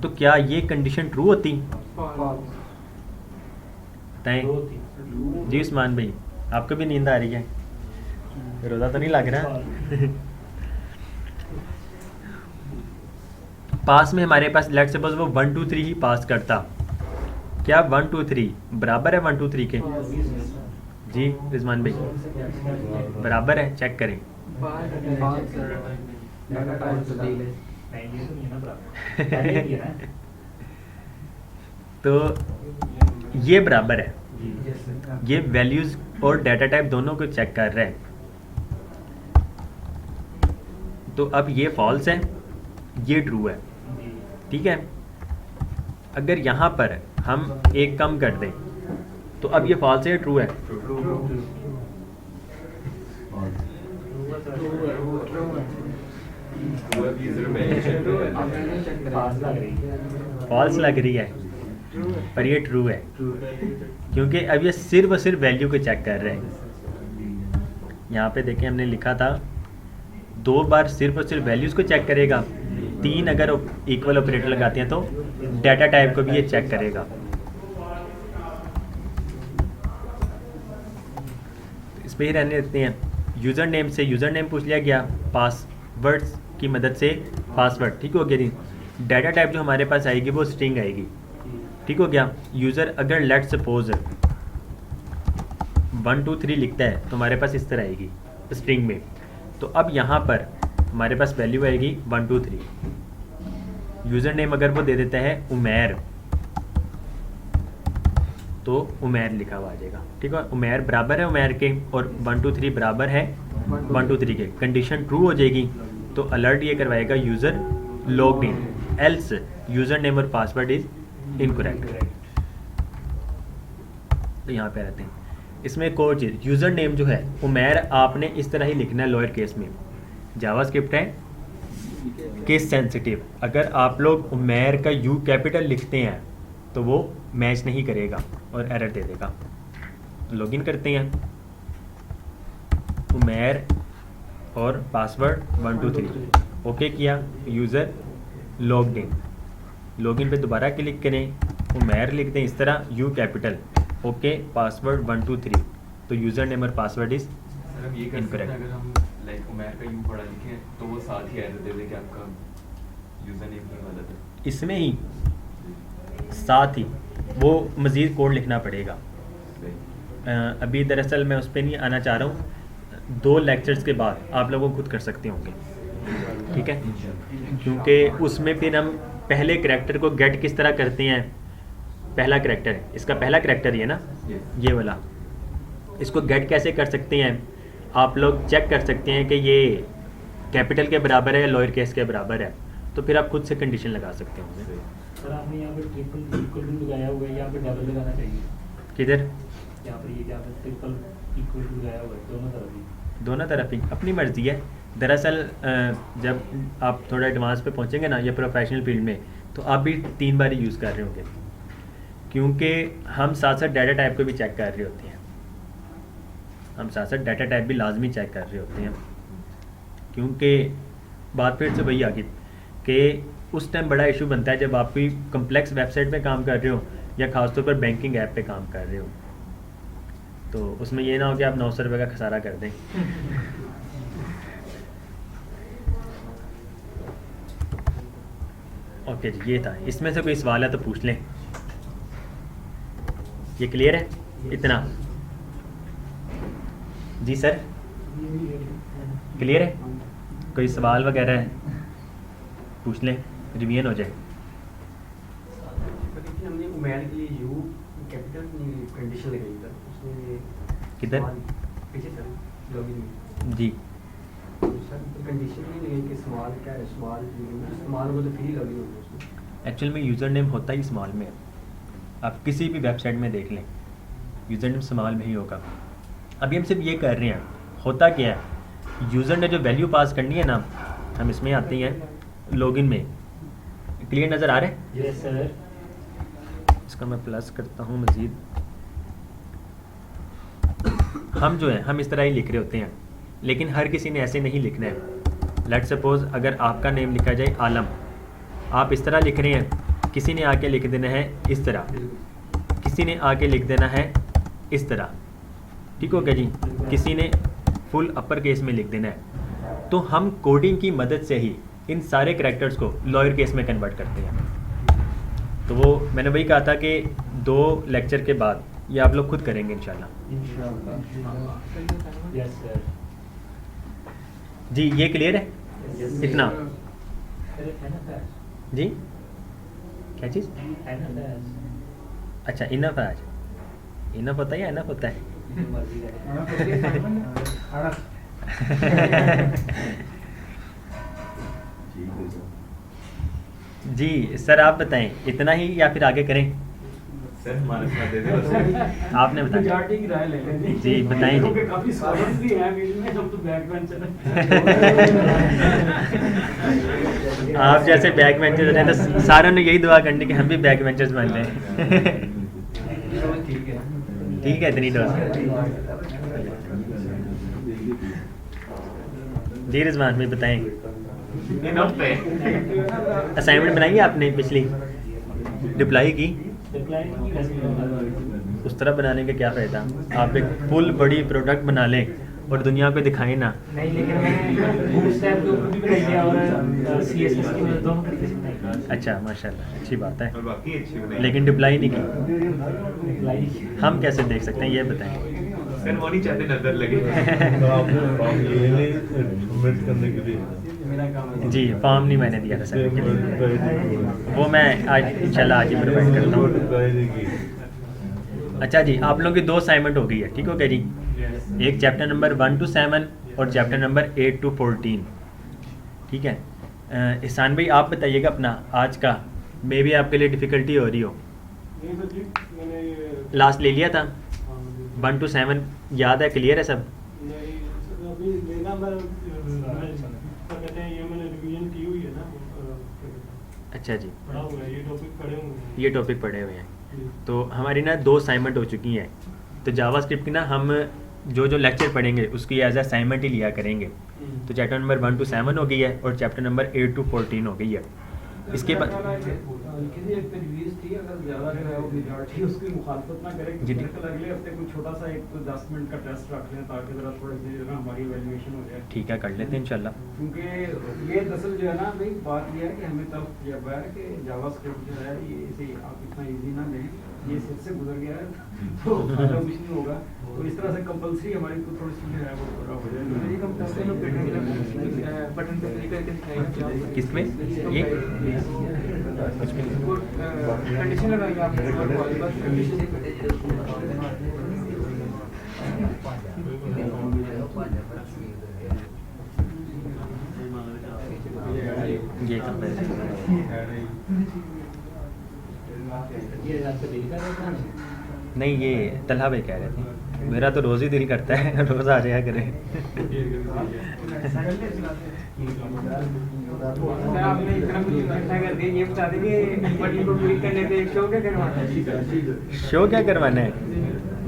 [SPEAKER 1] तो क्या ये कंडीशन ट्रू होती? बताएं जी उस्मान भाई, आपको भी नींद आ रही है? रोज़ा तो नहीं लग रहा? पास में हमारे पास लेट सपोज वो 1 2 3 ही पास करता, क्या 1 2 3 बराबर है 1 2 3 के? जी रिजवान भाई बराबर है, चेक करें। तो ये बराबर है, ये वैल्यूज़ और डाटा टाइप दोनों को चेक कर रहा है। तो अब ये फॉल्स है, ये ट्रू है, ठीक है। अगर यहाँ पर हम एक कम कर दें तो अब ये फॉल्स है, ट्रू है? फॉल्स लग रही है, पर ये ट्रू है, क्योंकि अब ये सिर्फ और सिर्फ वैल्यू को चेक कर रहे हैं। यहाँ पे देखें हमने लिखा था 2 बार सिर्फ और सिर्फ वैल्यूज़ को चेक करेगा, 3 अगर इक्वल ऑपरेटर लगाते हैं तो डाटा टाइप को भी ये चेक करेगा। इस पर ही रहने देते हैं। यूज़र नेम से यूज़र नेम पूछ लिया गया, पासवर्ड्स की मदद से पासवर्ड, ठीक हो गया जी। डाटा टाइप जो हमारे पास आएगी वो स्ट्रिंग आएगी, ठीक हो गया। यूज़र अगर लेट सपोज 1 2 3 लिखता है तो हमारे पास इस तरह आएगी स्ट्रिंग में। तो अब यहाँ पर हमारे पास वैल्यू आएगी 1 2 3। यूज़र नेम अगर वो दे देता है उमैर, तो उमैर लिखा हुआ आ जाएगा, ठीक है। उमैर बराबर है उमैर के और 1 2 3 बराबर है 1 2 3 के, कंडीशन ट्रू हो जाएगी। तो अलर्ट ये करवाएगा user logged in, else user name और पासवर्ड इज़ इनकरेक्ट। तो यहाँ पे रहते हैं। इसमें एक और चीज़, यूज़र नेम जो है उमैर आपने इस तरह ही लिखना है लोअर केस में। जावास्क्रिप्ट है केस सेंसिटिव, अगर आप लोग उमैर का यू कैपिटल लिखते हैं तो वो मैच नहीं करेगा और एरर दे देगा। लॉगिन करते हैं, उमैर और पासवर्ड 1 2 3 ओके किया, यूज़र लॉग्ड इन। लॉगिन पे दोबारा क्लिक करें, उमैर लिख दें इस तरह यू कैपिटल, ओके पासवर्ड 1 2 3, तो यूज़र नेम और पासवर्ड इज
[SPEAKER 4] सर अब ये कर सकते हैं अगर हम लाइक उमैर का यू पढ़ा लिखें तो वो साथ ही एरर दे दे कि आपका यूज़र नेम ही गलत है।
[SPEAKER 1] इसमें ही साथ ही वो मज़ीद कोड लिखना पड़ेगा। अभी दरअसल मैं उस पर नहीं आना चाह रहा हूँ, 2 लेक्चर्स के बाद आप लोगों को खुद कर सकते होंगे, ठीक है। क्योंकि उसमें फिर हम पहले करैक्टर को गेट किस तरह करते हैं, पहला करैक्टर है, इसका पहला करैक्टर ये ना, ये वाला, इसको गेट कैसे कर सकते हैं आप लोग चेक कर सकते हैं कि ये कैपिटल के बराबर है, लोअर केस के बराबर है, तो फिर आप खुद से कंडीशन लगा सकते होंगे।
[SPEAKER 7] सर आपने यहाँ पे ट्रिपल इक्वल टू लगाया हुआ है, यहाँ पे डबल लगाना चाहिए।
[SPEAKER 1] किधर?
[SPEAKER 7] यहाँ पर ये जहाँ पे ट्रिपल इक्वल टू लगाया हुआ है, दोनों तरफ ही।
[SPEAKER 1] दोनों तरफ ही अपनी मर्जी है। दरअसल जब आप थोड़ा एडवांस पे पहुँचेंगे ना या प्रोफेशनल फील्ड में, तो आप भी 3 बार यूज़ कर रहे होंगे, क्योंकि हम साथ साथ डाटा टाइप को भी चेक कर रहे होते हैं। हम साथ साथ डाटा टाइप भी लाजमी चेक कर रहे होते हैं, क्योंकि बात फिर से वही आ गई कि उस टाइम बड़ा इशू बनता है जब आप कोई कम्प्लेक्स वेबसाइट पे काम कर रहे हो या ख़ासतौर पर बैंकिंग ऐप पे काम कर रहे हो, तो उसमें ये ना हो कि आप 900 रुपये का खसारा कर दें। ओके जी, ये था। इसमें से कोई सवाल है तो पूछ लें। ये क्लियर है इतना? जी सर, क्लियर है? कोई सवाल वगैरह है पूछ लें, रिवीजन हो जाए।
[SPEAKER 6] हमने उमैर के लिए यू कैपिटल कंडीशन लगाई था, उसने
[SPEAKER 1] किधर?
[SPEAKER 6] पीछे सर लॉगिन में
[SPEAKER 1] जी
[SPEAKER 6] सर कंडीशन नहीं लगाई कि स्मॉल क्या है, स्मॉल को तो फ्री लॉगिन होगा उसमें।
[SPEAKER 1] एक्चुअल में यूज़र नेम होता ही स्मॉल में है। आप किसी भी वेबसाइट में देख लें, यूज़र नेम स्मॉल में ही होगा। अभी हम सिर्फ ये कर रहे हैं, होता क्या है, यूज़र ने जो वैल्यू पास करनी है ना, हम इसमें आती हैं लॉगिन में। क्लियर नज़र आ रहा है?
[SPEAKER 7] Yes sir.
[SPEAKER 1] इसका मैं प्लस करता हूँ मज़ीद। हम जो है हम इस तरह ही लिख रहे होते हैं, लेकिन हर किसी ने ऐसे नहीं लिखना है। लेट सपोज अगर आपका नेम लिखा जाए आलम, आप इस तरह लिख रहे हैं, किसी ने आके लिख देना है इस तरह, किसी ने आके लिख देना है इस तरह, ठीक हो गया जी? किसी ने फुल अपर केस में लिख देना है। तो हम कोडिंग की मदद से ही इन सारे करैक्टर्स को लोअर केस में कन्वर्ट करते हैं। तो वो मैंने वही कहा था कि 2 लेक्चर के बाद ये आप लोग खुद करेंगे इंशाल्लाह।
[SPEAKER 7] Yes sir.
[SPEAKER 1] जी ये क्लियर है इतना? जी क्या चीज़? अच्छा इनफ है आज। इनफ होता है या इनफ होता है? जी सर आप बताएं, इतना ही या फिर आगे करें?
[SPEAKER 4] सर हमारे साथ दे दे बस।
[SPEAKER 1] आपने बताया
[SPEAKER 8] मेजॉरिटी की राय ले लें।
[SPEAKER 1] जी, बताएं जी।
[SPEAKER 8] क्योंकि काफी स्कॉलर्स भी हैं बीच में, हम तो बैक बेंचर हैं।
[SPEAKER 1] आप जैसे बैक बेंचर्स हैं तो सारों ने यही दुआ करनी कि हम भी बैक बेंचर्स बन लें। ठीक है इतनी डोज। जी रिजवान भाई बताएं, असाइनमेंट बनाई आपने पिछली, रिप्लाई की? उस तरह बनाने का क्या फ़ायदा? आप एक फुल बड़ी प्रोडक्ट बना लें और दुनिया को दिखाएं ना।
[SPEAKER 7] नहीं लेकिन मैंने बूटस्ट्रैप के ऊपर भी बनाई है और सीएसएस की मदद दोनों तरीके से बनाई है।
[SPEAKER 1] अच्छा माशाल्लाह, अच्छी बात है।
[SPEAKER 4] और बाकी अच्छी बनाई।
[SPEAKER 1] लेकिन डिप्लाई नहीं की, हम कैसे देख सकते हैं ये बताएं?
[SPEAKER 4] सर वो नहीं चाहते नजर लगे।
[SPEAKER 2] तो आपने फॉर्म ये नहीं सबमिट करने के लिए
[SPEAKER 8] मेरा काम है।
[SPEAKER 1] जी फॉर्म नहीं मैंने दिया था सर के लिए, वो मैं आज इंशाल्लाह आज ही प्रोवाइड करता हूँ। अच्छा जी, आप लोगों की 2 असाइनमेंट हो गई है, ठीक हो गया जी? एक चैप्टर नंबर 1 to 7 और चैप्टर नंबर 8 to 14, ठीक है? एहसान भाई आप बताइएगा अपना आज का, मे भी आपके लिए डिफ़िकल्टी हो रही हो। लास्ट ले लिया था 1 to 7 याद है, क्लियर है सब? अच्छा जी, ये टॉपिक पढ़े हुए हैं। तो हमारी ना 2 असाइनमेंट हो चुकी हैं। तो जावास्क्रिप्ट की ना हम जो लेक्चर पढ़ेंगे उसकी एज असाइनमेंट ही लिया करेंगे। तो चैप्टर नंबर 1 to 7 हो गई है और चैप्टर नंबर 8 to 14 हो गई है। इसके बाद
[SPEAKER 8] किसी एक पे रिलीज थी, अगर ज़्यादा जो है वो मेजॉरिटी उसकी मुखालफत ना करे,
[SPEAKER 1] जी।
[SPEAKER 8] मेरे ख्याल अगले हफ्ते कुछ छोटा सा एक 10 मिनट का टेस्ट रख लें ताकि ज़रा थोड़ी सी जो है हमारी इवैल्यूएशन हो जाए।
[SPEAKER 1] ठीक है, कर लेते हैं इंशाल्लाह।
[SPEAKER 8] क्योंकि ये दरअसल जो है ना भाई बात यह है कि हमें तब जब है कि जावास्क्रिप्ट जो है ये इसे आप इतना इजी ना लें, ये सिर से गुजर गया है तो फायदा कुछ नहीं होगा। तो इस तरह से कंपलसरी हमारी को थोड़ी सी जो है वो पूरा हो जाए।
[SPEAKER 3] ये कंपलसरी लोग बटन पे क्लिक करके दिखाएगा
[SPEAKER 1] किसमें ये?
[SPEAKER 3] कंडीशन लगाइए आपने बस
[SPEAKER 1] ये नहीं, ये तलहा भाई कह रहे थे, मेरा तो रोज़ ही दिल करता है रोज़ आ जाया करें।
[SPEAKER 3] आपने इतना कुछ इकट्ठा कर दिया, ये बता दें कि बटन को क्लिक करने पे शो क्या करवाना है?
[SPEAKER 1] शो क्या करवाना है?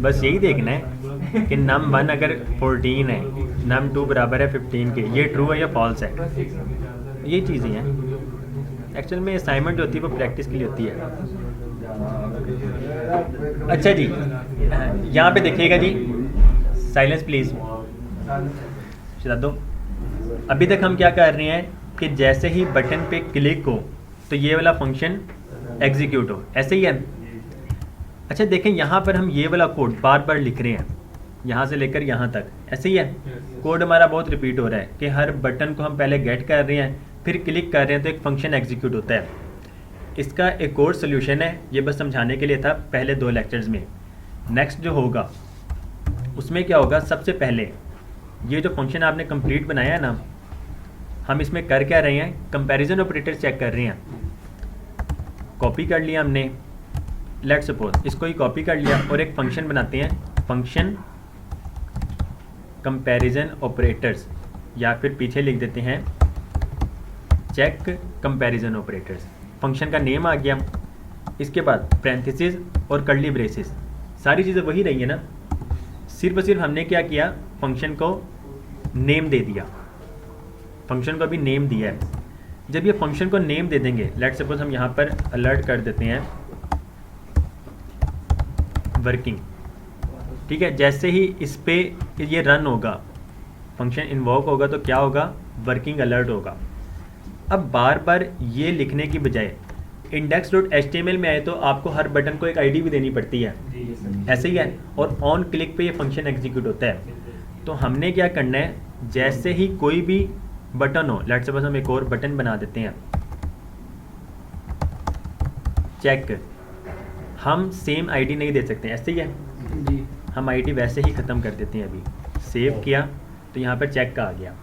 [SPEAKER 1] बस यही देखना है कि नम 1 अगर 14 है, नम 2 बराबर है 15 के, ये ट्रू है या फॉल्स है। ये चीज़ें हैं एक्चुअल में। असाइनमेंट जो होती है वो प्रैक्टिस के लिए होती है। अच्छा जी, यहाँ पे देखिएगा जी, साइलेंस प्लीज़, शराब दो। अभी तक हम क्या कर रहे हैं कि जैसे ही बटन पे क्लिक हो तो ये वाला फंक्शन एग्जीक्यूट हो, ऐसे ही है। अच्छा देखें यहाँ पर हम ये वाला कोड बार बार लिख रहे हैं, यहाँ से लेकर यहाँ तक, ऐसे ही है। कोड हमारा बहुत रिपीट हो रहा है कि हर बटन को हम पहले गेट कर रहे हैं, फिर क्लिक कर रहे हैं तो एक फंक्शन एग्जीक्यूट होता है। इसका एक और सोल्यूशन है, ये बस समझाने के लिए था पहले 2 लेक्चर्स में। नेक्स्ट जो होगा उसमें क्या होगा, सबसे पहले ये जो फंक्शन आपने कंप्लीट बनाया है ना, हम इसमें कर क्या रहे हैं, कंपैरिजन ऑपरेटर चेक कर रहे हैं। कॉपी कर लिया हमने, लेट सपोज इसको ही कॉपी कर लिया और एक फंक्शन बनाते हैं, फंक्शन कंपैरिजन ऑपरेटर्स, या फिर पीछे लिख देते हैं चेक कंपैरिजन ऑपरेटर्स। फंक्शन का नेम आ गया, इसके बाद पैरेंथेसिस और कर्ली ब्रेसेस, सारी चीज़ें वही रही है ना, सिर्फ और सिर्फ हमने क्या किया, फंक्शन को नेम दे दिया, फंक्शन को अभी नेम दिया है। जब ये फंक्शन को नेम दे देंगे, लेट सपोज हम यहाँ पर अलर्ट कर देते हैं वर्किंग, ठीक है। जैसे ही इस पे ये रन होगा, फंक्शन इन्वोक होगा तो क्या होगा, वर्किंग अलर्ट होगा। अब बार बार ये लिखने की बजाय index.html में आए तो आपको हर बटन को एक आईडी भी देनी पड़ती है, ऐसे ही है, और ऑन क्लिक पे ये फंक्शन एग्जीक्यूट होता है। तो हमने क्या करना है, जैसे ही कोई भी बटन हो, लेट्स सपोज हम एक और बटन बना देते हैं चेक, हम सेम आईडी नहीं दे सकते, ऐसे ही है, हम आईडी वैसे ही ख़त्म कर देते हैं। अभी सेव किया तो यहाँ पर चेक का आ गया।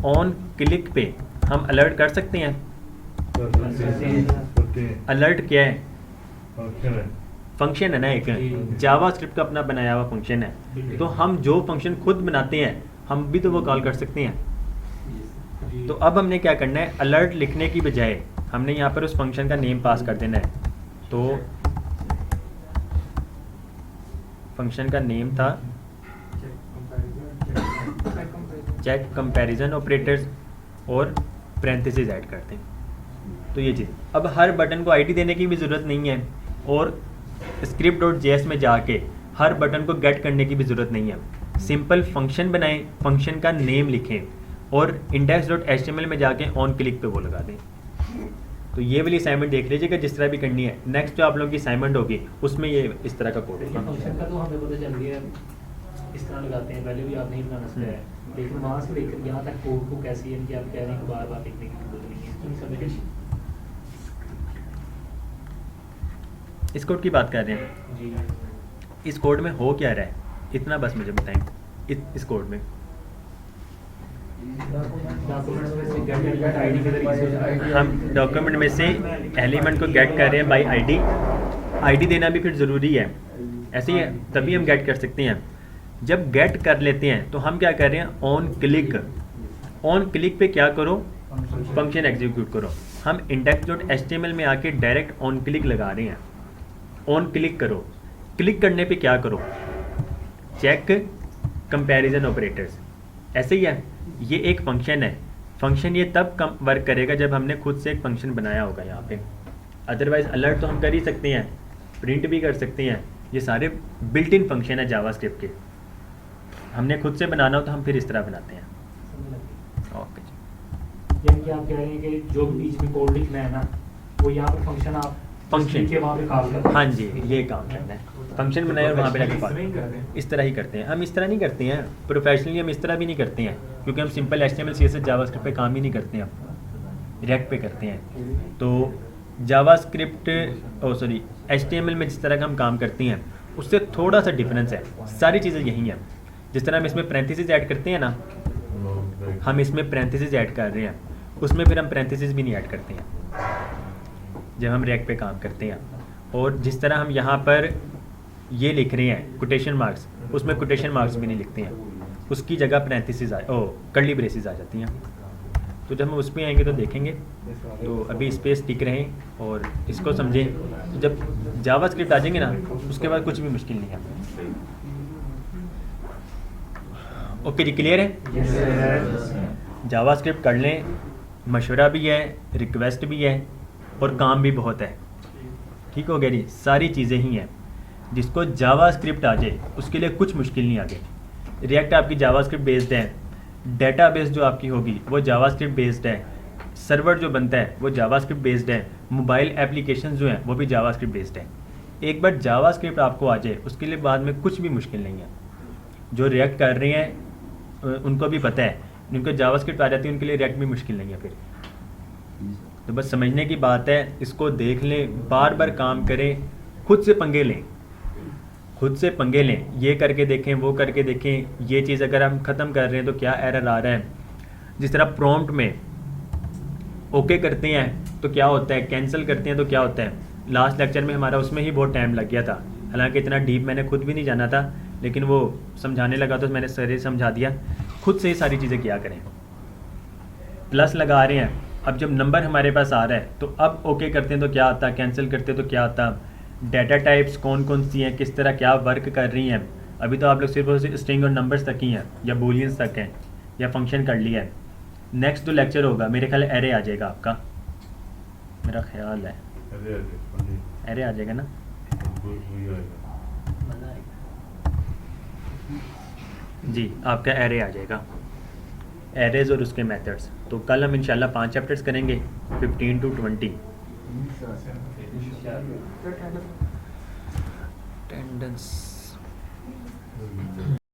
[SPEAKER 1] ऑन क्लिक पे हम अलर्ट कर सकते हैं, अलर्ट क्या है, फंक्शन है ना, एक जावास्क्रिप्ट का अपना बनाया हुआ फंक्शन है। तो हम जो फंक्शन खुद बनाते हैं हम भी तो वो कॉल कर सकते हैं। तो अब हमने क्या करना है, अलर्ट लिखने की बजाय हमने यहाँ पर उस फंक्शन का नेम पास कर देना है। तो फंक्शन का नेम था चेक कंपैरिजन ऑपरेटर्स और पैरेंथेसिस ऐड करते हैं। तो ये चीज़, अब हर बटन को आईडी देने की भी ज़रूरत नहीं है, और script.js में जाके हर बटन को गेट करने की भी ज़रूरत नहीं है। सिंपल फंक्शन बनाएं, फंक्शन का नेम लिखें और index.html में जाके ऑन क्लिक पे वो लगा दें। तो ये वाली असाइनमेंट देख लीजिएगा जिस तरह भी करनी है। नेक्स्ट जो आप लोगों की असाइनमेंट होगी उसमें ये इस तरह का कोड होगा।
[SPEAKER 7] फंक्शन का तो हमें पता चल गया, इस तरह लगाते हैं, पहले भी आपने ही बनाना सिखाया है, लेकिन वहाँ से लेकर यहाँ तक कोड को कैसे, यानी कि आप कह रहे हैं कि बार बार लिखने की जरूरत नहीं है।
[SPEAKER 1] इस कोड की बात कर रहे हैं
[SPEAKER 7] जी,
[SPEAKER 1] इस कोड में हो क्या रहा है, इतना बस मुझे बताएं। इस कोड में
[SPEAKER 7] डॉक्यूमेंट्स में से गेट आईडी के तरीके से
[SPEAKER 1] हम डॉक्यूमेंट में से एलिमेंट को गेट कर रहे हैं बाय आईडी। आईडी देना भी फिर ज़रूरी है, ऐसे ही है, तभी हम गेट कर सकते हैं। जब गेट कर लेते हैं तो हम क्या कर रहे हैं, ऑन क्लिक, ऑन क्लिक पे क्या करो, फंक्शन एग्जीक्यूट करो। हम index.html में आके डायरेक्ट ऑन क्लिक लगा रहे हैं। ऑन क्लिक करो, क्लिक करने पे क्या करो, चेक कंपैरिजन ऑपरेटर्स, ऐसे ही है। ये एक फंक्शन है, फंक्शन ये तब कम वर्क करेगा जब हमने खुद से एक फंक्शन बनाया होगा यहाँ पे। अदरवाइज अलर्ट तो हम कर ही सकते हैं, प्रिंट भी कर सकते हैं, ये सारे बिल्ट इन फंक्शन है जावास्क्रिप्ट के। हमने खुद से बनाना हो तो हम फिर इस तरह बनाते हैं। ओके जी,
[SPEAKER 7] यानी कि आप कह रहे हैं कि जो बीच में कोड लिखना है ना, वो यहाँ पर फंक्शन आप
[SPEAKER 1] फंक्शन
[SPEAKER 7] के वहाँ पे काम करते हैं।
[SPEAKER 1] हाँ जी, ये काम करना है, फंक्शन बनाया और वहाँ पे जाके कॉल, इस तरह ही करते हैं हम। इस तरह नहीं करते हैं प्रोफेशनली, हम इस तरह भी नहीं करते हैं, क्योंकि हम सिंपल HTML CSS जावास्क्रिप्ट पे काम ही नहीं करते हैं, हम रिएक्ट पे करते हैं। तो जावास्क्रिप्ट HTML में जिस तरह का हम काम करते हैं उससे थोड़ा सा डिफरेंस है, सारी चीज़ें यही हैं। जिस तरह हम इसमें पैरेंथेसिस ऐड करते हैं ना, हम इसमें पैरेंथेसिस ऐड कर रहे हैं, उसमें फिर हम पैरेंथेसिस भी नहीं ऐड करते हैं जब हम रिएक्ट पे काम करते हैं। और जिस तरह हम यहाँ पर ये लिख रहे हैं कोटेशन मार्क्स, उसमें कोटेशन मार्क्स भी नहीं लिखते हैं, उसकी जगह पैरेंथेसिस कर्ली ब्रेसेस आ जाती हैं। तो जब हम उस पर आएंगे तो देखेंगे। तो अभी इस पर स्टिक रहें और इसको समझें। तो जब जावास्क्रिप्ट आ जाएंगे ना, उसके बाद कुछ भी मुश्किल नहीं है। ओके जी, क्लियर है? जावास्क्रिप्ट कर लें, मशवरा भी है, रिक्वेस्ट भी है और काम भी बहुत है। ठीक हो गया जी, सारी चीज़ें ही हैं। जिसको जावास्क्रिप्ट आ जाए उसके लिए कुछ मुश्किल नहीं आगे। रिएक्ट आपकी जावास्क्रिप्ट बेस्ड है, डेटाबेस जो आपकी होगी वो जावास्क्रिप्ट बेस्ड है, सर्वर जो बनता है वो जावास्क्रिप्ट बेस्ड है, मोबाइल एप्लीकेशन जो हैं वो भी जावास्क्रिप्ट बेस्ड है। एक बार जावास्क्रिप्ट आपको आ जाए उसके लिए बाद में कुछ भी मुश्किल नहीं है। जो रिएक्ट कर रहे हैं उनको भी पता है, जिनको जावास्क्रिप्ट आ जाती है उनके लिए रिएक्ट भी मुश्किल नहीं है फिर। तो बस समझने की बात है, इसको देख लें, बार बार काम करें, खुद से पंगे लें, खुद से पंगे लें, ये करके देखें, वो करके देखें। ये चीज़ अगर हम ख़त्म कर रहे हैं तो क्या एरर आ रहा है। जिस तरह प्रॉम्प्ट में ओके करते हैं तो क्या होता है, कैंसिल करते हैं तो क्या होता है। लास्ट लेक्चर में हमारा उसमें ही बहुत टाइम लग गया था, हालांकि इतना डीप मैंने खुद भी नहीं जाना था, लेकिन वो समझाने लगा तो मैंने सर समझा दिया। खुद से ही सारी चीज़ें किया करें। प्लस लगा रहे हैं, अब जब नंबर हमारे पास आ रहा है तो अब ओके करते हैं तो क्या आता है, कैंसिल करते हैं तो क्या आता है। डाटा टाइप्स कौन कौन सी हैं, किस तरह क्या वर्क कर रही हैं। अभी तो आप लोग सिर्फ स्ट्रिंग और नंबर्स तक ही हैं, या बूलियंस तक हैं, या फंक्शन कर लिया है। नेक्स्ट जो लेक्चर होगा मेरे ख्याल एरे आ जाएगा आपका, मेरा ख्याल है एरे आ जाएगा ना। जी आपका एरे आ जाएगा, एरेज और उसके मेथड्स। तो कल हम इंशाल्लाह 5 चैप्टर्स करेंगे 15 to 20। अटेंडेंस